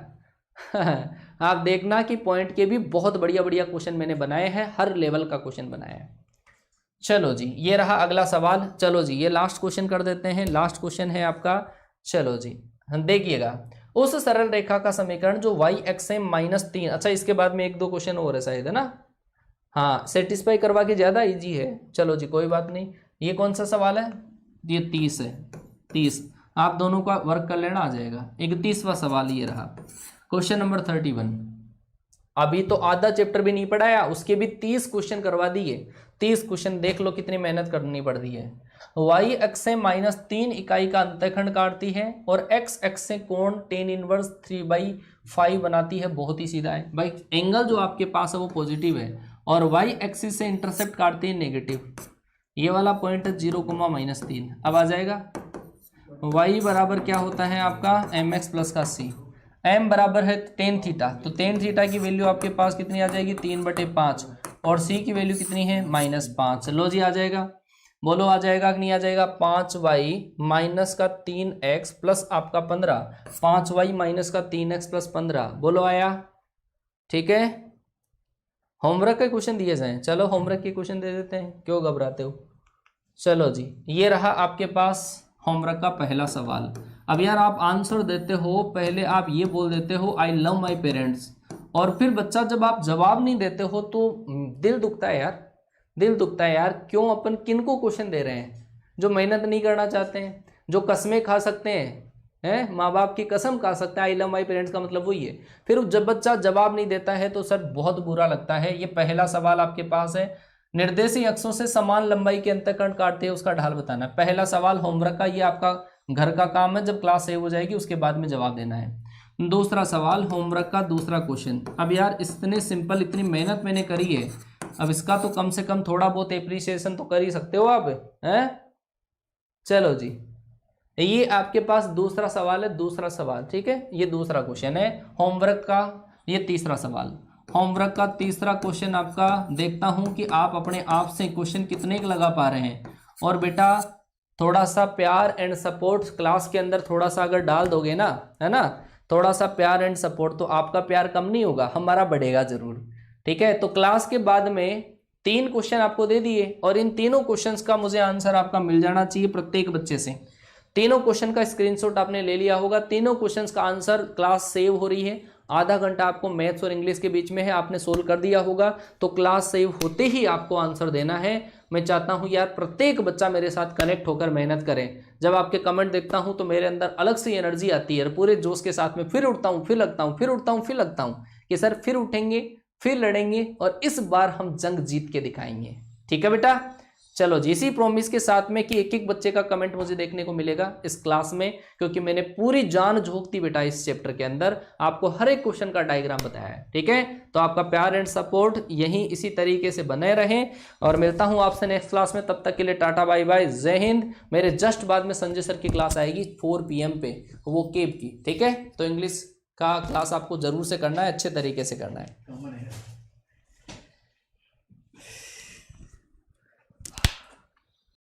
आप देखना कि पॉइंट के भी बहुत बढ़िया बढ़िया क्वेश्चन मैंने बनाए हैं, हर लेवल का क्वेश्चन बनाया है। चलो जी ये रहा अगला सवाल। चलो जी ये लास्ट क्वेश्चन कर देते हैं, लास्ट क्वेश्चन है आपका। चलो जी देखिएगा, उस सरल रेखा का समीकरण जो y x है -3। अच्छा इसके बाद में 1-2 क्वेश्चन और है शायद, है ना। हाँ सेटिस्फाई करवा के ज़्यादा इजी है। चलो जी कोई बात नहीं। ये कौन सा सवाल है, ये 30 है, 30। आप दोनों का वर्क कर लेना, आ जाएगा। 31वां सवाल ये रहा, क्वेश्चन नंबर 31। अभी तो आधा चैप्टर भी नहीं पढ़ाया, उसके भी 30 क्वेश्चन करवा दिए। 30 क्वेश्चन देख लो कितनी मेहनत करनी पड़ती है। y अक्ष से -3 इकाई का अंतःखंड काटती है और x अक्ष से कोण tan इनवर्स 3/5 बनाती है। बहुत ही सीधा है भाई, एंगल जो आपके पास है वो पॉजिटिव है, और y एक्सिस से इंटरसेप्ट काटती है नेगेटिव। ये वाला पॉइंट है 0, -3। अब आ जाएगा y बराबर क्या होता है आपका mx प्लस का c। m बराबर है tan थीटा, तो tan थीटा की वैल्यू आपके पास कितनी आ जाएगी 3/5, और c की वैल्यू कितनी है -5। लो जी आ जाएगा, बोलो आ जाएगा कि नहीं आ जाएगा। 5y माइनस का 3x प्लस आपका 15, 5y माइनस का 3x प्लस 15, बोलो आया। ठीक है, होमवर्क के क्वेश्चन दिए जाएं। चलो होमवर्क के क्वेश्चन दे देते हैं, क्यों घबराते हो। चलो जी ये रहा आपके पास होमवर्क का पहला सवाल। अब यार आप आंसर देते हो, पहले आप ये बोल देते हो आई लव माई पेरेंट्स, और फिर बच्चा जब आप जवाब नहीं देते हो तो दिल दुखता है यार, दिल दुखता है यार। क्यों अपन किन को क्वेश्चन दे रहे हैं, जो मेहनत नहीं करना चाहते हैं, जो कस्में खा सकते हैं, है, माँ बाप की कसम खा सकता है, आई लव माई पेरेंट्स का मतलब वही है। फिर जब बच्चा जवाब नहीं देता है तो सर बहुत बुरा लगता है। ये पहला सवाल आपके पास है, निर्देशी अक्षों से समान लंबाई के अंतःकरण काटते हैं उसका ढाल बताना। पहला सवाल होमवर्क का, ये आपका घर का काम है, जब क्लास सेव हो जाएगी उसके बाद में जवाब देना है। दूसरा सवाल होमवर्क का दूसरा क्वेश्चन। अब यार इतने सिंपल, इतनी मेहनत मैंने करी है, अब इसका तो कम से कम थोड़ा बहुत एप्रिसिएशन तो कर ही सकते हो आप, हैं? चलो जी, ये आपके पास दूसरा सवाल है, दूसरा सवाल, ठीक है, ये दूसरा क्वेश्चन है होमवर्क का। ये तीसरा सवाल, होमवर्क का तीसरा क्वेश्चन आपका देखता हूं कि आप अपने आप से क्वेश्चन कितने लगा पा रहे हैं। और बेटा थोड़ा सा प्यार एंड सपोर्ट क्लास के अंदर थोड़ा सा अगर डाल दोगे ना, है ना, थोड़ा सा प्यार एंड सपोर्ट, तो आपका प्यार कम नहीं होगा, हमारा बढ़ेगा जरूर, ठीक है। तो क्लास के बाद में 3 क्वेश्चन आपको दे दिए और इन तीनों क्वेश्चंस का मुझे आंसर आपका मिल जाना चाहिए प्रत्येक बच्चे से। तीनों क्वेश्चन का स्क्रीनशॉट आपने ले लिया होगा, तीनों क्वेश्चंस का आंसर क्लास सेव हो रही है, आधा घंटा आपको मैथ्स और इंग्लिश के बीच में है, आपने सोल्व कर दिया होगा, तो क्लास सेव होते ही आपको आंसर देना है। मैं चाहता हूं यार प्रत्येक बच्चा मेरे साथ कनेक्ट होकर मेहनत करे। जब आपके कमेंट देखता हूं तो मेरे अंदर अलग सी एनर्जी आती है, पूरे जोश के साथ में फिर उठता हूं, फिर लगता हूं, फिर उठता हूं, फिर लगता हूं कि सर फिर उठेंगे, फिर लड़ेंगे और इस बार हम जंग जीत के दिखाएंगे। ठीक है बेटा, चलो जी, इसी प्रॉमिस के साथ में कि एक एक बच्चे का कमेंट मुझे देखने को मिलेगा इस क्लास में, क्योंकि मैंने पूरी जान झोंक दी बेटा इस चैप्टर के अंदर, आपको हर एक क्वेश्चन का डायग्राम बताया है। ठीक है, तो आपका प्यार एंड सपोर्ट यहीं इसी तरीके से बने रहे और मिलता हूं आपसे नेक्स्ट क्लास में। तब तक के लिए टाटा बाय बाय, जय हिंद। मेरे जस्ट बाद में संजय सर की क्लास आएगी 4 PM पे, वो केब की। ठीक है, तो इंग्लिश का क्लास आपको जरूर से करना है, अच्छे तरीके से करना है।